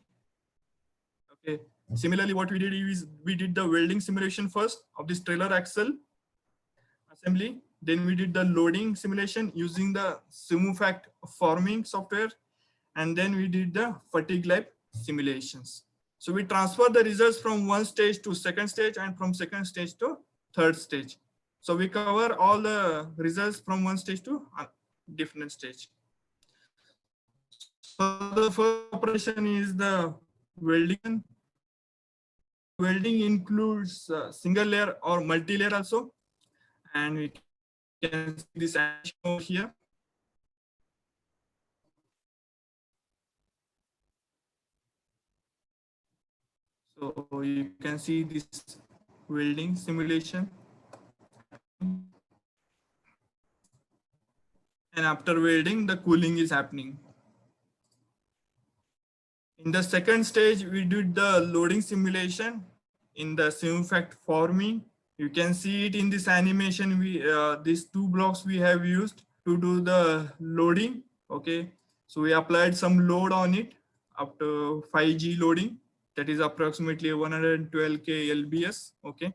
Okay. Similarly, what we did is we did the welding simulation first of this trailer axle assembly. Then we did the loading simulation using the SimuFact forming software. And then we did the fatigue life simulations. So we transfer the results from one stage to second stage and from second stage to third stage. So we cover all the results from one stage to a different stage. So the first operation is the welding. Welding includes single layer or multi-layer also. And we can see this over here. So you can see this welding simulation. And after welding, the cooling is happening. In the second stage, we did the loading simulation in the SimuFact forming. You can see it in this animation. These two blocks we have used to do the loading. Okay, so we applied some load on it up to 5G loading. That is approximately 112K lbs. Okay,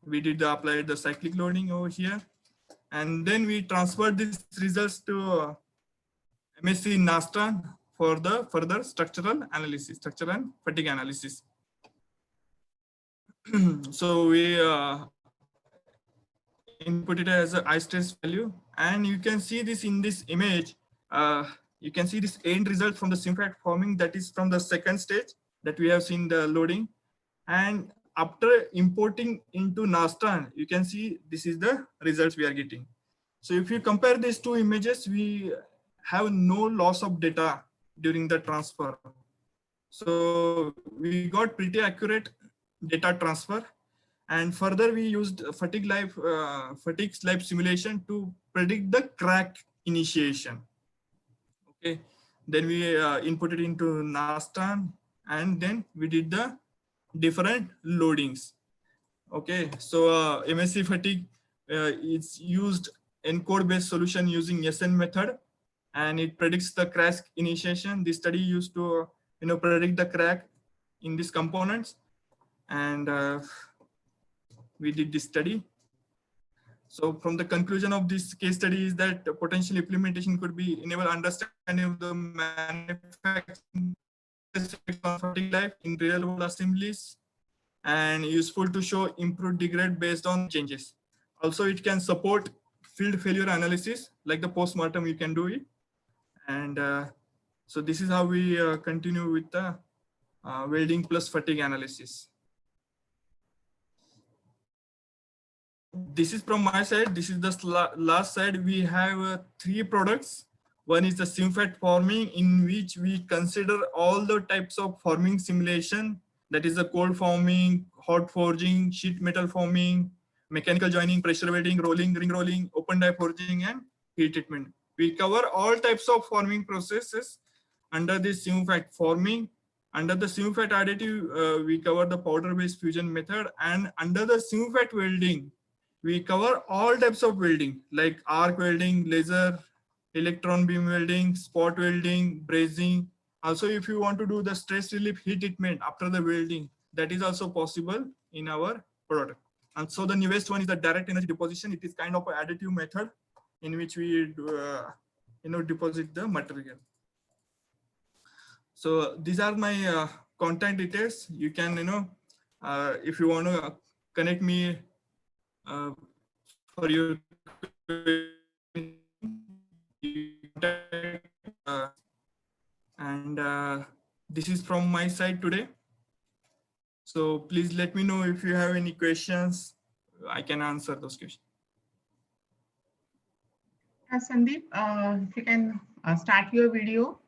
we did applied the cyclic loading over here, and then we transferred these results to MSc Nastran for the further structural analysis, structural and fatigue analysis. So we input it as an I stress value, and you can see this in this image. You can see this end result from the SimuFact forming, that is from the second stage that we have seen the loading. And after importing into Nastran, you can see this is the results we are getting. So if you compare these two images, we have no loss of data during the transfer. So we got pretty accurate data transfer. And further, we used fatigue life simulation to predict the crack initiation. Okay, then we input it into Nastran, and then we did the different loadings. Okay, so Mse Fatigue is used encode-based solution using SN method, and it predicts the crack initiation. This study used to predict the crack in these components, and we did this study. So from the conclusion of this case study is that potential implementation could be enable understanding of the manufacturing on fatigue life in real world assemblies, and useful to show improved degrade based on changes. Also, it can support field failure analysis, like the post-mortem you can do it. And so this is how we continue with the welding plus fatigue analysis. This is from my side. This is the last side. We have 3 products. One is the SimFat forming, in which we consider all the types of forming simulation. That is the cold forming, hot forging, sheet metal forming, mechanical joining, pressure welding, rolling, ring rolling, open die forging, and heat treatment. We cover all types of forming processes under the SimFat forming. Under the SimFat additive, we cover the powder-based fusion method, and under the SimFat welding, we cover all types of welding like arc welding, laser, electron beam welding, spot welding, brazing. Also, if you want to do the stress relief heat treatment after the welding, that is also possible in our product. And so the newest one is the direct energy deposition. It is kind of an additive method in which we deposit the material. So these are my contact details. You can, if you want to connect me for your and this is from my side today. So please let me know if you have any questions. I can answer those questions. Sandeep, if you can start your video.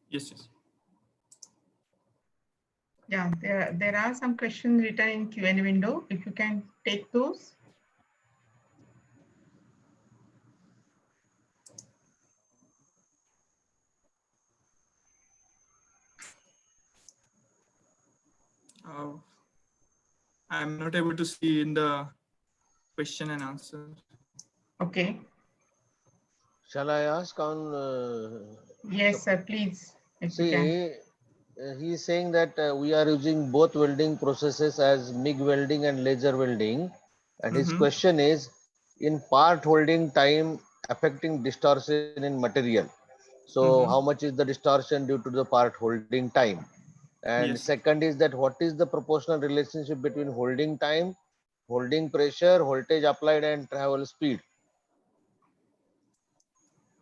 Yes. Yeah, there are some questions written in Q&A window. If you can take those. I'm not able to see in the question and answer. Okay. Shall I ask on? Yes, sir, please. See, he is saying that we are using both welding processes as MIG welding and laser welding. And his question is, in part holding time affecting distortion in material. So how much is the distortion due to the part holding time? And second is that what is the proportional relationship between holding time, holding pressure, voltage applied, and travel speed?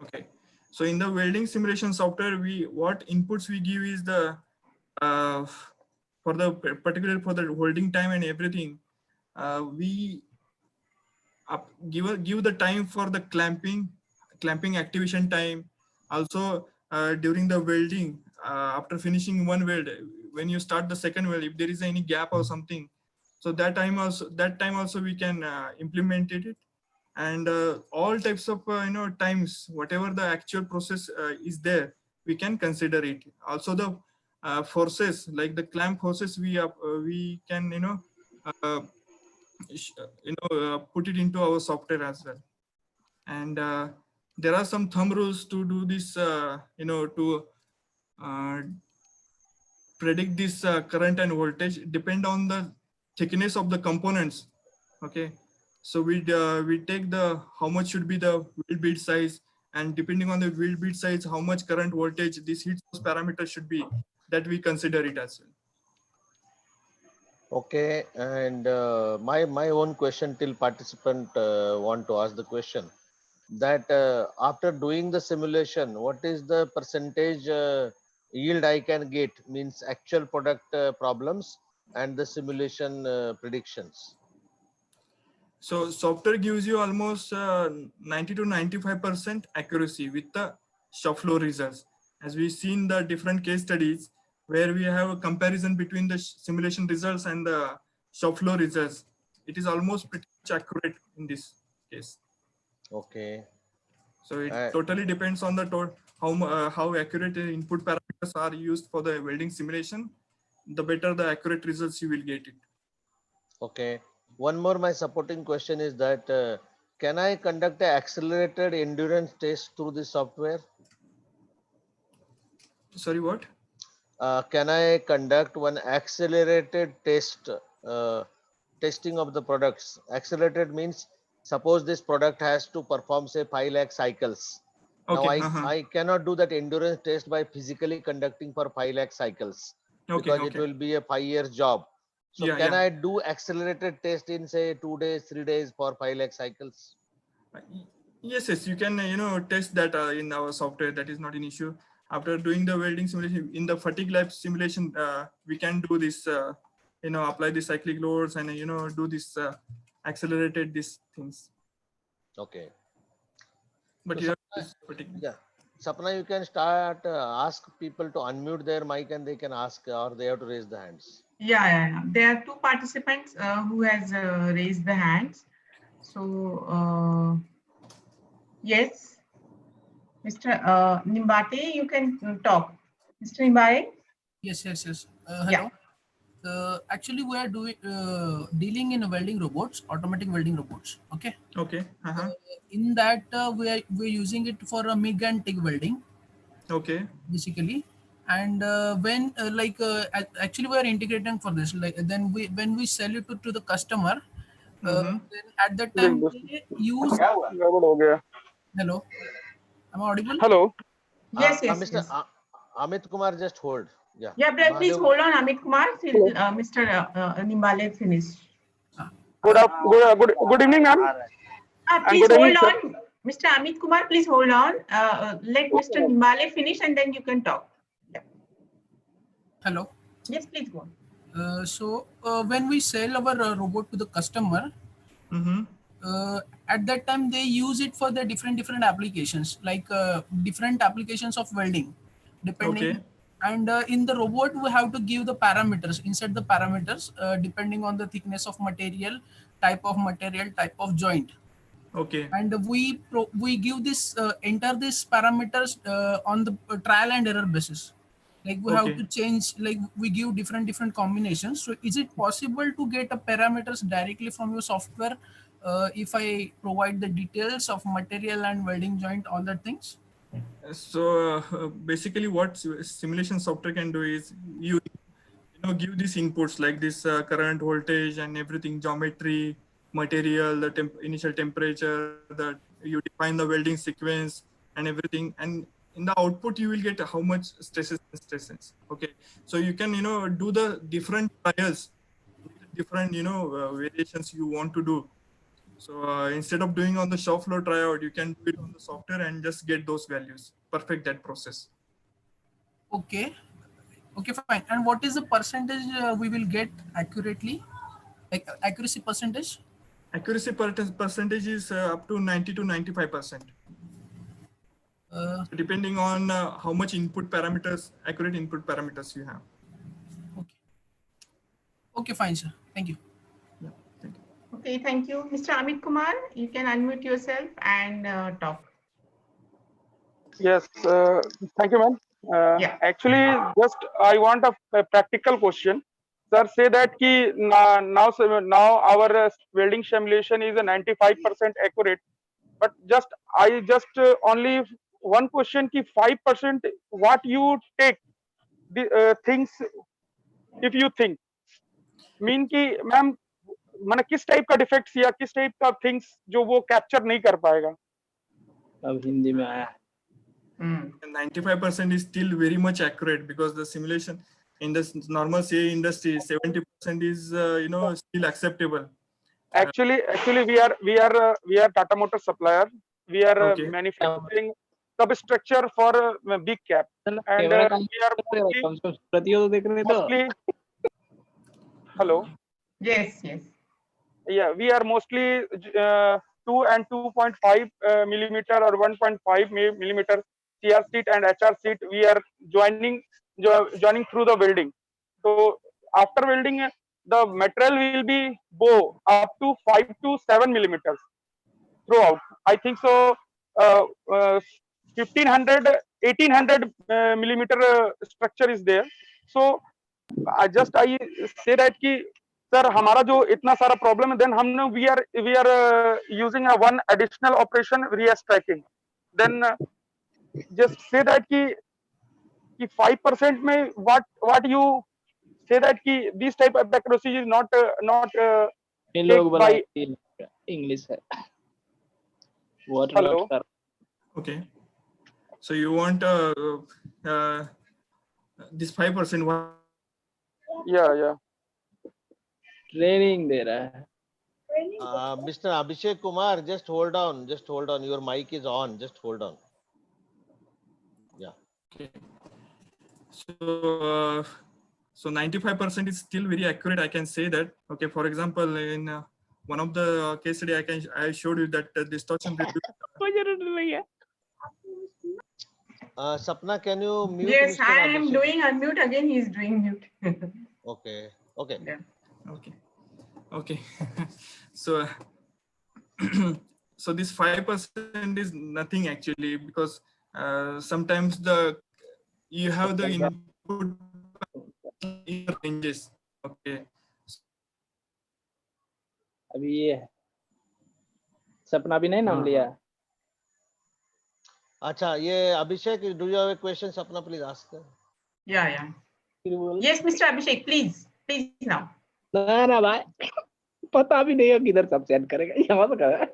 Okay. So in the welding simulation software, what inputs we give is the for the holding time and everything. We give the time for the clamping activation time. Also during the welding, after finishing one weld, when you start the second weld, if there is any gap or something, so that time also we can implement it. And all types of times, whatever the actual process is there, we can consider it. Also the forces, like the clamp forces, we can put it into our software as well. And there are some thumb rules to do this, to predict this current and voltage, depend on the thickness of the components. Okay, so we take how much should be the weld bead size, and depending on the weld bead size, how much current voltage this heat source parameter should be, that we consider it as well. Okay, and my own question till participant want to ask the question that after doing the simulation, what is the percentage yield I can get, means actual product problems and the simulation predictions? So software gives you almost 90 to 95% accuracy with the shop floor results. As we've seen the different case studies where we have a comparison between the simulation results and the shop floor results, it is almost pretty much accurate in this case. Okay. So it totally depends on the how accurate input parameters are used for the welding simulation. the better the accurate results you will get it. Okay. One more, my supporting question is that can I conduct an accelerated endurance test through this software? Sorry, what? Can I conduct one accelerated test, testing of the products? Accelerated means suppose this product has to perform say 5 lakh cycles. Okay. Now I cannot do that endurance test by physically conducting for 5 lakh cycles because it will be a 5 years job. So can I do accelerated test in say 2 days, 3 days for 5 lakh cycles? Yes, you can test that in our software. That is not an issue. After doing the welding simulation in the fatigue lab simulation, we can do this. Apply the cyclic loads and do this accelerated these things. Okay. But so you yeah, Sapna, you can start ask people to unmute their mic and they can ask or they have to raise the hands. Yeah. There are two participants who has raised the hands. So yes, Mr. Nimbate, you can talk. Mr. Nimbate? Yes. Hello. Actually, we are dealing in welding robots, automatic welding robots. Okay. Okay. In that, we're using it for a MIG and TIG welding. Okay. Basically, and actually we are integrating for this. Like then when we sell it to the customer, then at that time they use. Hello. Am I audible? Hello. Yes. Mr. Amit Kumar, just hold. Yeah. Yeah, but please hold on, Amit Kumar, till Mr. Nimbale finish. Good evening, ma'am. Please hold on, Mr. Amit Kumar. Please hold on. Let Mr. Nimbale finish, and then you can talk. Yeah. Hello. Yes, please go on. So when we sell our robot to the customer, at that time they use it for the different applications, like different applications of welding, depending. Okay. And in the robot, we have to give the parameters, insert the parameters depending on the thickness of material, type of joint. Okay. And we give this, enter these parameters on the trial and error basis. Like we have to change, like we give different combinations. So is it possible to get a parameters directly from your software if I provide the details of material and welding joint, all that things? So basically what simulation software can do is you give these inputs like this current, voltage and everything, geometry, material, the initial temperature, that you define the welding sequence and everything, and in the output you will get how much stresses and stresses. Okay, so you can do the different trials, different variations you want to do. So instead of doing on the shop floor tryout, you can do it on the software and just get those values, perfect that process. Okay, fine. And what is the percentage we will get accurately, like accuracy percentage? Accuracy percentage is up to 90 to 95%. Depending on how much accurate input parameters you have. Okay, fine, sir. Thank you. Okay, thank you. Mr. Amit Kumar, you can unmute yourself and talk. Yes, thank you, ma'am. Actually, just I want a practical question. Sir, say that now our welding simulation is a 95% accurate, but I only one question ki 5% what you take the things if you think mean ki ma'am माने किस type का defects या किस type का things जो वो capture नहीं कर पाएगा. अब हिंदी में आया. 95% is still very much accurate because the simulation in the normal CA industry 70% is still acceptable. Actually we are Tata Motors supplier. We are manufacturing substructure for big cap and we are mostly hello. Yes. Yeah, we are mostly 2 and 2.5 millimeter or 1.5 millimeter CR sheet and HR sheet. We are joining through the welding. So after welding, the material will be bow up to 5 to 7 millimeters throughout. I think so. 1800 millimeter structure is there. So I say that कि sir हमारा जो इतना सारा problem है, then हमने we are using a one additional operation react tracking. Then just say that कि 5% में what you say that कि this type of accuracy is not ये take लोग by इंग्लिश है what hello. not Okay. So you want this 5%? What? Yeah. Training दे रहा है. Mr. Abhishek Kumar, just hold on. Your mic is on. Just hold on. Yeah. Okay. So 95% is still very accurate. I can say that. Okay. For example, in one of the case study, I showed you that distortion. Sapna, can you mute? Yes, Mr. I am Abhishek? doing unmute again. He is doing mute. Okay. Yeah. Okay. So so this 5% is nothing actually, because sometimes you have the input ranges. Okay. अभी ये सपना भी नहीं नाम लिया. Acha, ये Abhishek, do you have a question? Sapna, please ask. Yeah. Yes, Mr. Abhishek, please now. ना भाई पता भी नहीं है किधर सब सेंड करेगा यहाँ पे कर.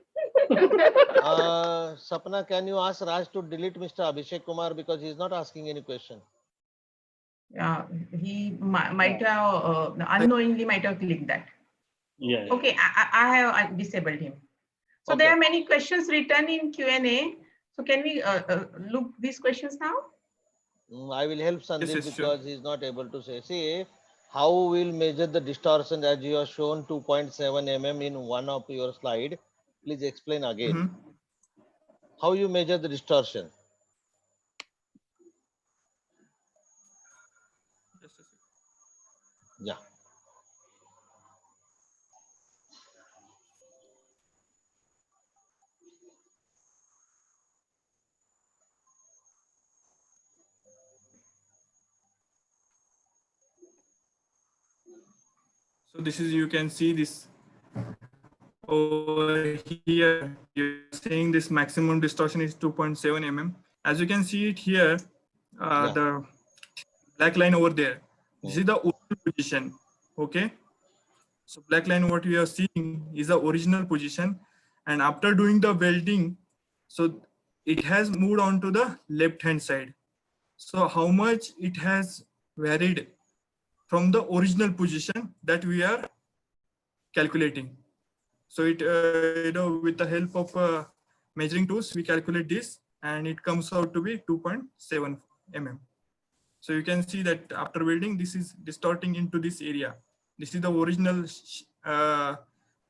Sapna, can you ask Raj to delete Mr. Abhishek Kumar because he is not asking any question? He might have unknowingly might have clicked that. Yeah. Okay, I have disabled him. So Okay. there are many questions written in Q&A. So can we look these questions now? I will help Sandeep Yes, because sure. he is not able to say. See, how we'll measure the distortion as you have shown 2.7 mm in one of your slide. Please explain again. How you measure the distortion? Yeah. So this is, you can see this over here. You're saying this maximum distortion is 2.7 mm. As you can see it here, the black line over there. This is the original position. Okay. So black line, what we are seeing is the original position, and after doing the welding, so it has moved on to the left hand side. So how much it has varied from the original position that we are calculating. So it with the help of measuring tools, we calculate this, and it comes out to be 2.7 mm. So you can see that after welding, this is distorting into this area. This is the original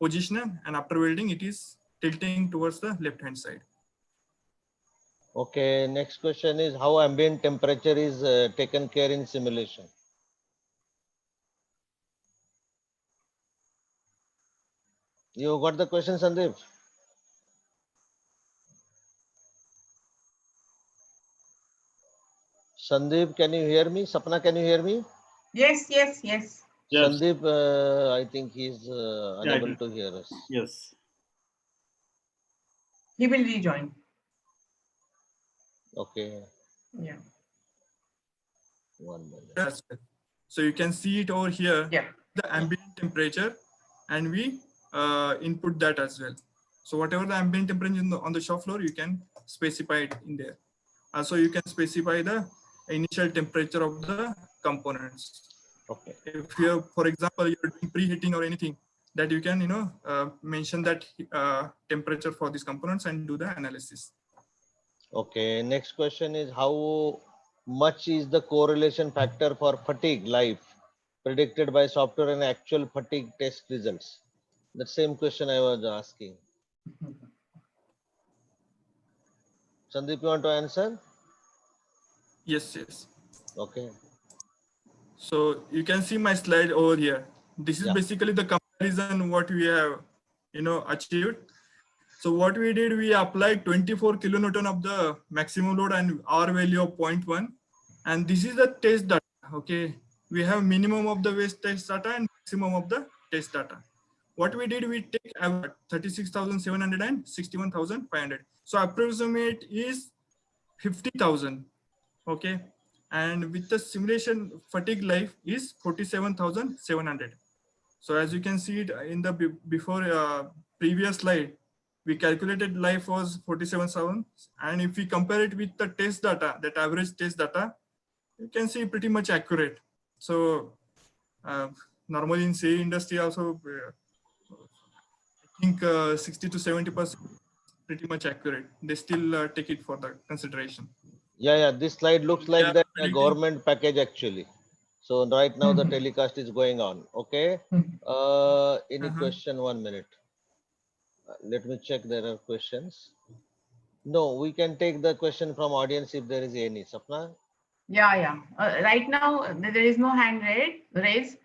position, and after welding, it is tilting towards the left hand side. Okay, next question is how ambient temperature is taken care in simulation. You got the question, Sandeep? Sandeep, can you hear me? Sapna, can you hear me? Yes. Sandeep, I think he's unable to hear us. Yes. He will rejoin. Okay. Yeah. 1 minute. So you can see it over here, yeah. The ambient temperature, and we input that as well. So whatever the ambient temperature on the shop floor, you can specify it in there. Also, you can specify the initial temperature of the components. Okay. If you're, for example, you're doing preheating or anything, that you can, mention that temperature for these components and do the analysis. Okay. Next question is how much is the correlation factor for fatigue life predicted by software and actual fatigue test results? The same question I was asking. Sandeep, you want to answer? Yes. Okay. So you can see my slide over here. This is basically the comparison what we have, achieved. So what we did, we applied 24 kilonewton of the maximum load and R value of 0.1. And this is the test data, okay? we have minimum of the waste test data and maximum of the test data. What we did, we take 36,700 and 61,500. So approximate is 50,000. Okay. And with the simulation fatigue life is 47,700. So as you can see it in the before previous slide, we calculated life was 47,000. And if we compare it with the test data, that average test data, you can see pretty much accurate. So normally in say industry also, I think 60 to 70% pretty much accurate. They still take it for the consideration. Yeah, this slide looks like that government package actually. So right now the telecast is going on. Okay. Any question? 1 minute. Let me check. There are questions. No, we can take the question from audience if there is any. Sapna? Yeah. Right now there is no hand raised.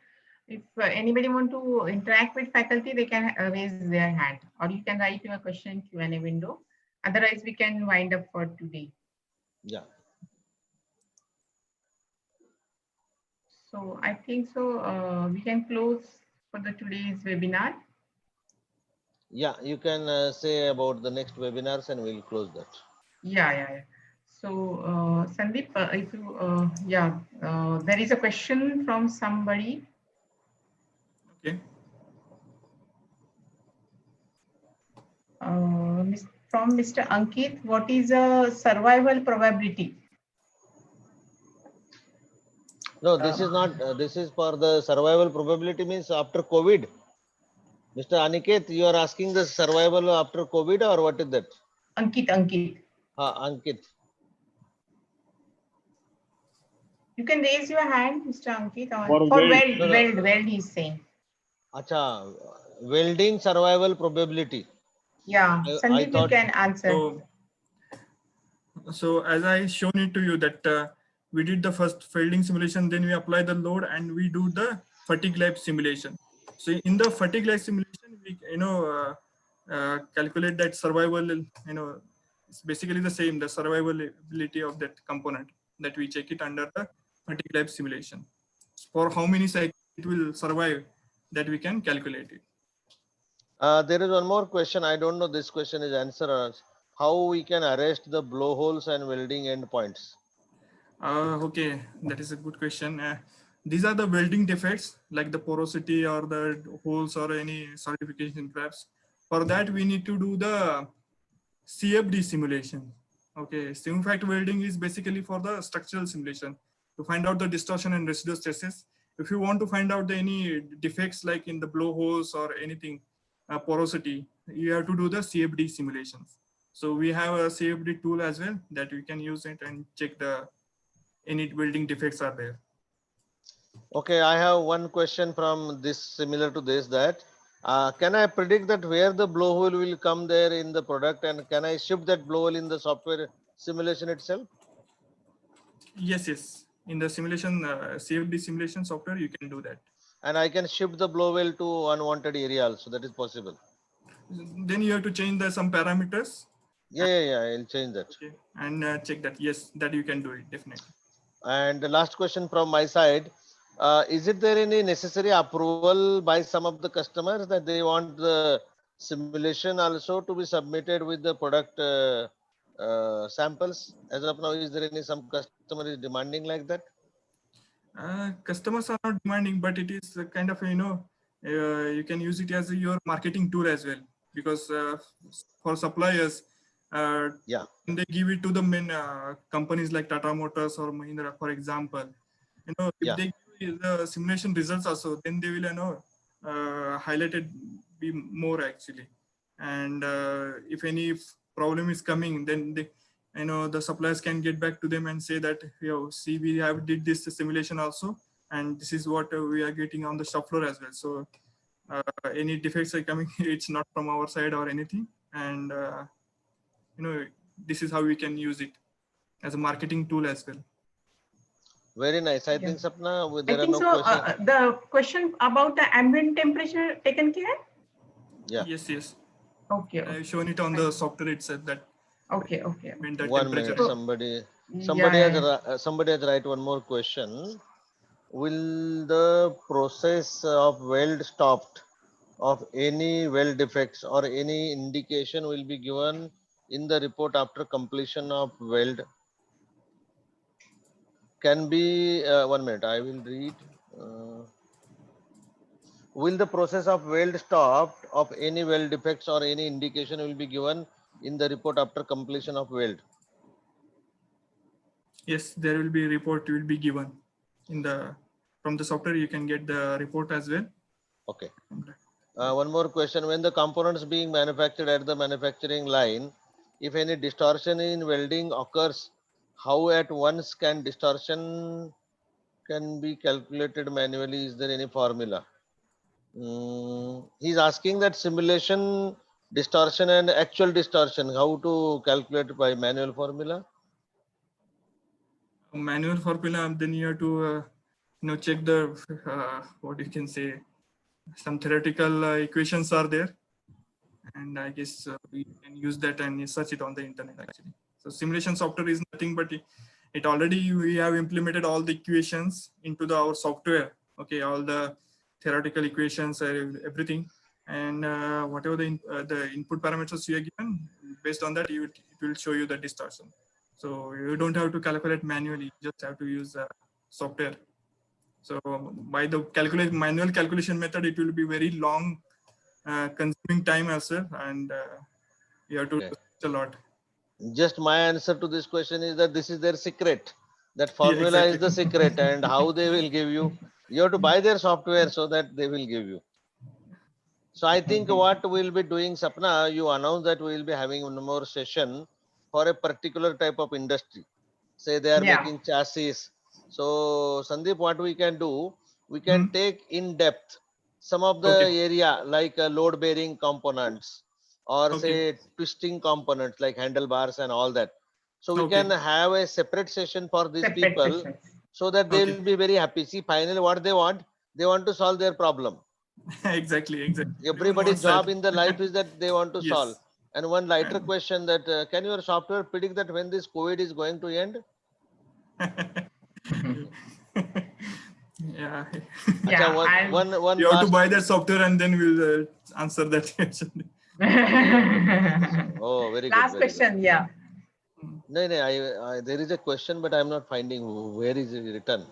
If anybody want to interact with faculty, they can raise their hand, or you can write your question in Q&A window. Otherwise, we can wind up for today. Yeah. So I think so. We can close for the today's webinar. Yeah, you can say about the next webinars and we'll close that. Yeah. So Sandeep, if you, there is a question from somebody. Okay. From Mr. Ankit, what is a survival probability? No, this is not. This is for the survival probability means after COVID. Mr. Aniket, you are asking the survival after COVID or what is that? Ankit. Ankit. You can raise your hand, Mr. Ankit. For weld, he's saying. Acha, welding survival probability. Yeah, Sandeep, you can answer. So as I shown it to you that we did the first welding simulation, then we apply the load and we do the fatigue life simulation. So in the fatigue life simulation, we calculate that survival. It's basically the same, the survivability of that component that we check it under the fatigue life simulation. For how many cycles it will survive, that we can calculate it. There is one more question. I don't know this question is answered. How we can arrest the blowholes and welding endpoints? Okay, that is a good question. These are the welding defects like the porosity or the holes or any certification traps. For that, we need to do the CFD simulation. Okay, SimFact welding is basically for the structural simulation to find out the distortion and residual stresses. If you want to find out any defects like in the blowholes or anything, porosity, you have to do the CFD simulations. So we have a CFD tool as well that we can use it and check the any welding defects are there. Okay, I have one question from this similar to this that can I predict that where the blowhole will come there in the product and can I shift that blowhole in the software simulation itself? Yes. In the simulation, CFD simulation software, you can do that. And I can shift the blowhole to unwanted area also, that is possible. Then you have to change some parameters. Yeah, I'll change that. Okay. And check that, yes, that you can do it, definitely. And the last question from my side, is it there any necessary approval by some of the customers that they want the simulation also to be submitted with the product samples? As of now, is there any some customer is demanding like that? Customers are not demanding, but it is kind of, you can use it as your marketing tool as well, because for suppliers, when they give it to the main companies like Tata Motors or Mahindra, for example, if they give the simulation results also, then they will, highlight it be more actually. And if any problem is coming, then they, the suppliers can get back to them and say that, see, we have did this simulation also, and this is what we are getting on the shop floor as well. So any defects are coming, it's not from our side or anything. And, this is how we can use it as a marketing tool as well. Very nice. I think, Sapna, there I think are no questions. The question about the ambient temperature taken care? Yeah. Yes. Okay. I've shown it on the software itself that. Okay. 1 minute. Somebody has write one more question. will the process of weld stopped of any weld defects or any indication will be given in the report after completion of weld? Can be 1 minute. I will read. Will the process of weld stopped of any weld defects or any indication will be given in the report after completion of weld? Yes, there will be a report will be given in the from the software. You can get the report as well. Okay. One more question. When the components being manufactured at the manufacturing line, if any distortion in welding occurs, how at once can distortion can be calculated manually? Is there any formula? He's asking that simulation distortion and actual distortion, how to calculate by manual formula? Manual formula, then you have to check the what you can say, some theoretical equations are there, and I guess we can use that and search it on the internet actually. So simulation software is nothing but it already we have implemented all the equations into our software. Okay, all the theoretical equations, everything, and whatever the input parameters you are given, based on that it will show you the distortion. So you don't have to calculate manually, you just have to use software. So by the manual calculation method, it will be very long consuming time as well, and you have to do a lot. Just my answer to this question is that this is their secret. That formula exactly. is the secret, and how they will give you. You have to buy their software so that they will give you. So I think what we'll be doing, Sapna, you announced that we will be having one more session for a particular type of industry. Say they are making chassis. So Sandeep, what we can do, we can take in depth some of the area like load bearing components or say twisting components like handlebars and all that. So we can have a separate session for these people so that they will be very happy. See, finally what they want to solve their problem. Exactly. Everybody's job in the life is that they want to solve. And one lighter question that can your software predict that when this COVID is going to end? Yeah. One you have to buy that software and then we'll answer that question. Oh, very good. Last question, good. Yeah. No, there is a question, but I'm not finding where is it written.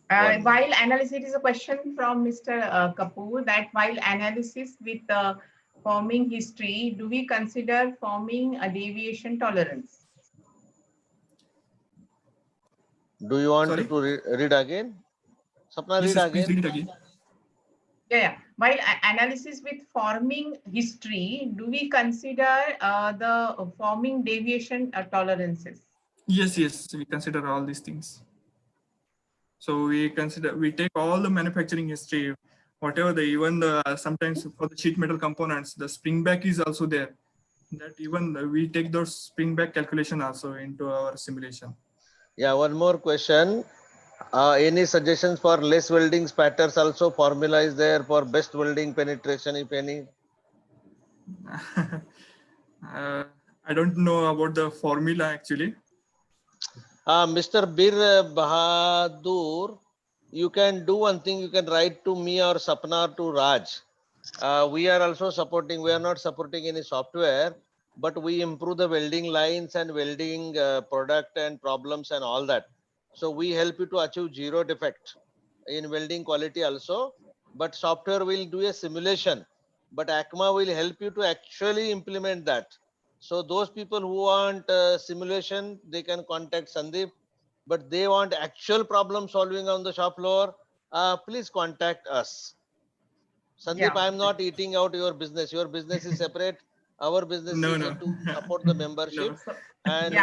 While analysis, it is a question from Mr. Kapoor that while analysis with forming history, do we consider forming a deviation tolerance? Do you want to read again? Sapna, read again. Please read it again. Yeah. While analysis with forming history, do we consider the forming deviation tolerances? Yes, we consider all these things. So we take all the manufacturing history, whatever sometimes for the sheet metal components, the spring back is also there. That even we take those spring back calculation also into our simulation. Yeah, one more question. Any suggestions for less welding spatters also? Formula is there for best welding penetration, if any? I don't know about the formula actually. Mr. Bir Bahadur, you can do one thing. You can write to me or Sapna or to Raj. We are also supporting. We are not supporting any software, but we improve the welding lines and welding product and problems and all that. So we help you to achieve zero defect in welding quality also. But software will do a simulation. But ACMA will help you to actually implement that. So those people who want simulation, they can contact Sandeep. But they want actual problem solving on the shop floor, please contact us. Sandeep, I am not eating out your business. Your business is separate. Our business is to support the membership. And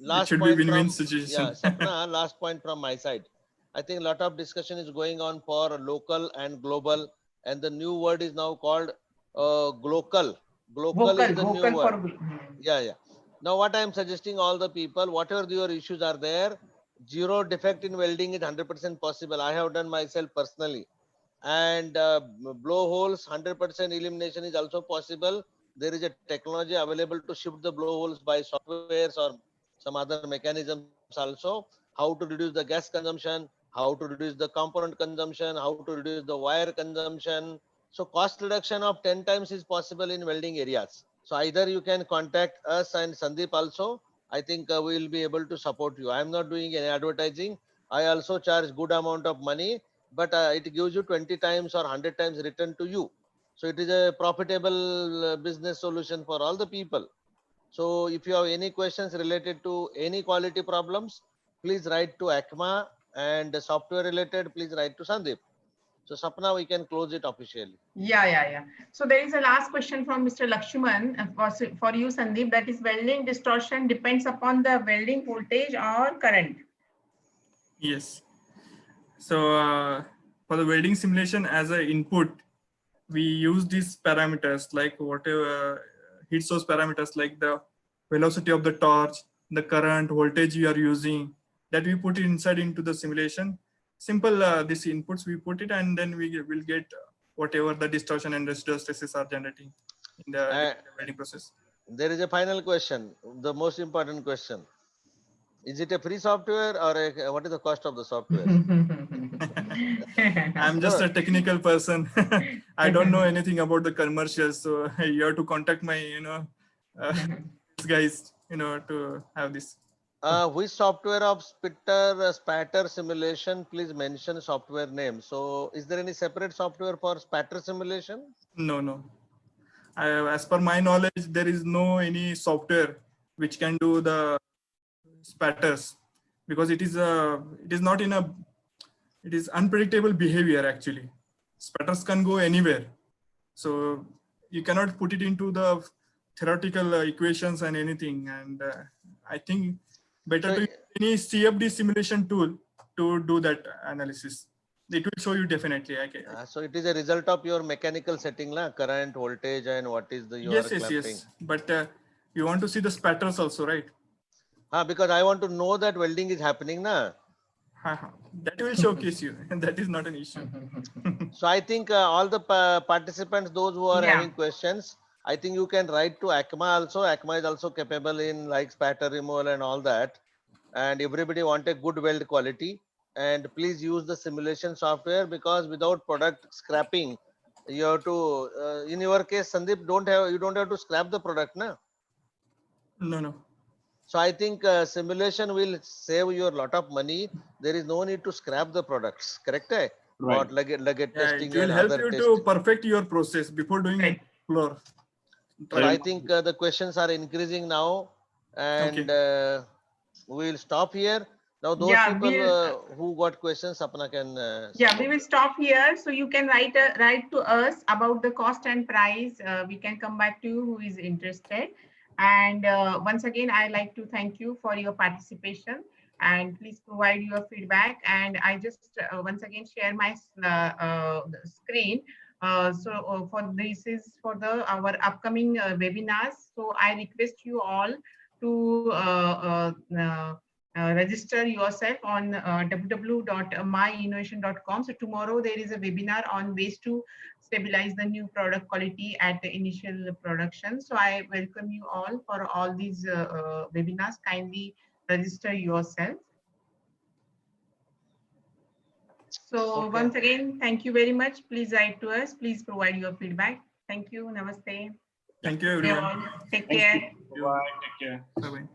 last point from Sapna, last point from my side. I think a lot of discussion is going on for local and global, and the new word is now called glocal. Glocal is the new word. Yeah. Now what I am suggesting all the people, whatever your issues are there, zero defect in welding is 100% possible. I have done myself personally. And blowholes 100% elimination is also possible. There is a technology available to shift the blowholes by softwares or some other mechanisms also. How to reduce the gas consumption, how to reduce the component consumption, how to reduce the wire consumption. So cost reduction of 10 times is possible in welding areas. So either you can contact us and Sandeep also. I think we will be able to support you. I am not doing any advertising. I also charge good amount of money, but it gives you 20 times or 100 times return to you. So it is a profitable business solution for all the people. So if you have any questions related to any quality problems, please write to ACMA, and software related, please write to Sandeep. So Sapna, we can close it officially. Yeah. So there is a last question from Mr. Lakshman for you, Sandeep. That is, welding distortion depends upon the welding voltage or current. Yes. So for the welding simulation as an input, we use these parameters like whatever heat source parameters like the velocity of the torch, the current, voltage you are using, that we put it inside into the simulation. Simple these inputs we put it, and then we will get whatever the distortion and residual stresses are generating in the welding process. There is a final question, the most important question. Is it a free software or what is the cost of the software? I'm just a technical person. I don't know anything about the commercials, so you have to contact my, guys, to have this. Which software of Spatter simulation? Please mention software name. So, is there any separate software for Spatter simulation? No. As per my knowledge, there is no any software which can do the spatters, because it is not in a, it is unpredictable behavior actually. Spatters can go anywhere, so you cannot put it into the theoretical equations and anything. And I think better to use any CFD simulation tool to do that analysis. It will show you definitely. So it is a result of your mechanical setting, la? Current, voltage, and what is the clamping. Yes. But you want to see the spatters also, right? Because I want to know that welding is happening, na? That will showcase you, and that is not an issue. So I think all the participants, those who are having questions, I think you can write to ACMA also. ACMA is also capable in like spatter removal and all that. And everybody want a good weld quality. And please use the simulation software, because without product scrapping, you have to, in your case, Sandeep, you don't have to scrap the product, na? No. So I think simulation will save you a lot of money. There is no need to scrap the products, correct? Right. Not like testing. It will help you to perfect your process before doing floor. So I think the questions are increasing now, and we will stop here. Now those people who got questions, Sapna can. We will stop here. So you can write to us about the cost and price. We can come back to you who is interested. And once again, I like to thank you for your participation, and please provide your feedback. And I just once again share my screen. For this is for our upcoming webinars. So I request you all to register yourself on www.myinnovation.com. So tomorrow there is a webinar on ways to stabilize the new product quality at the initial production. So I welcome you all for all these webinars. Kindly register yourself. So once again, thank you very much. Please write to us. Please provide your feedback. Thank you. Namaste. Thank you, everyone. Take care. Bye. Take care. Bye-bye.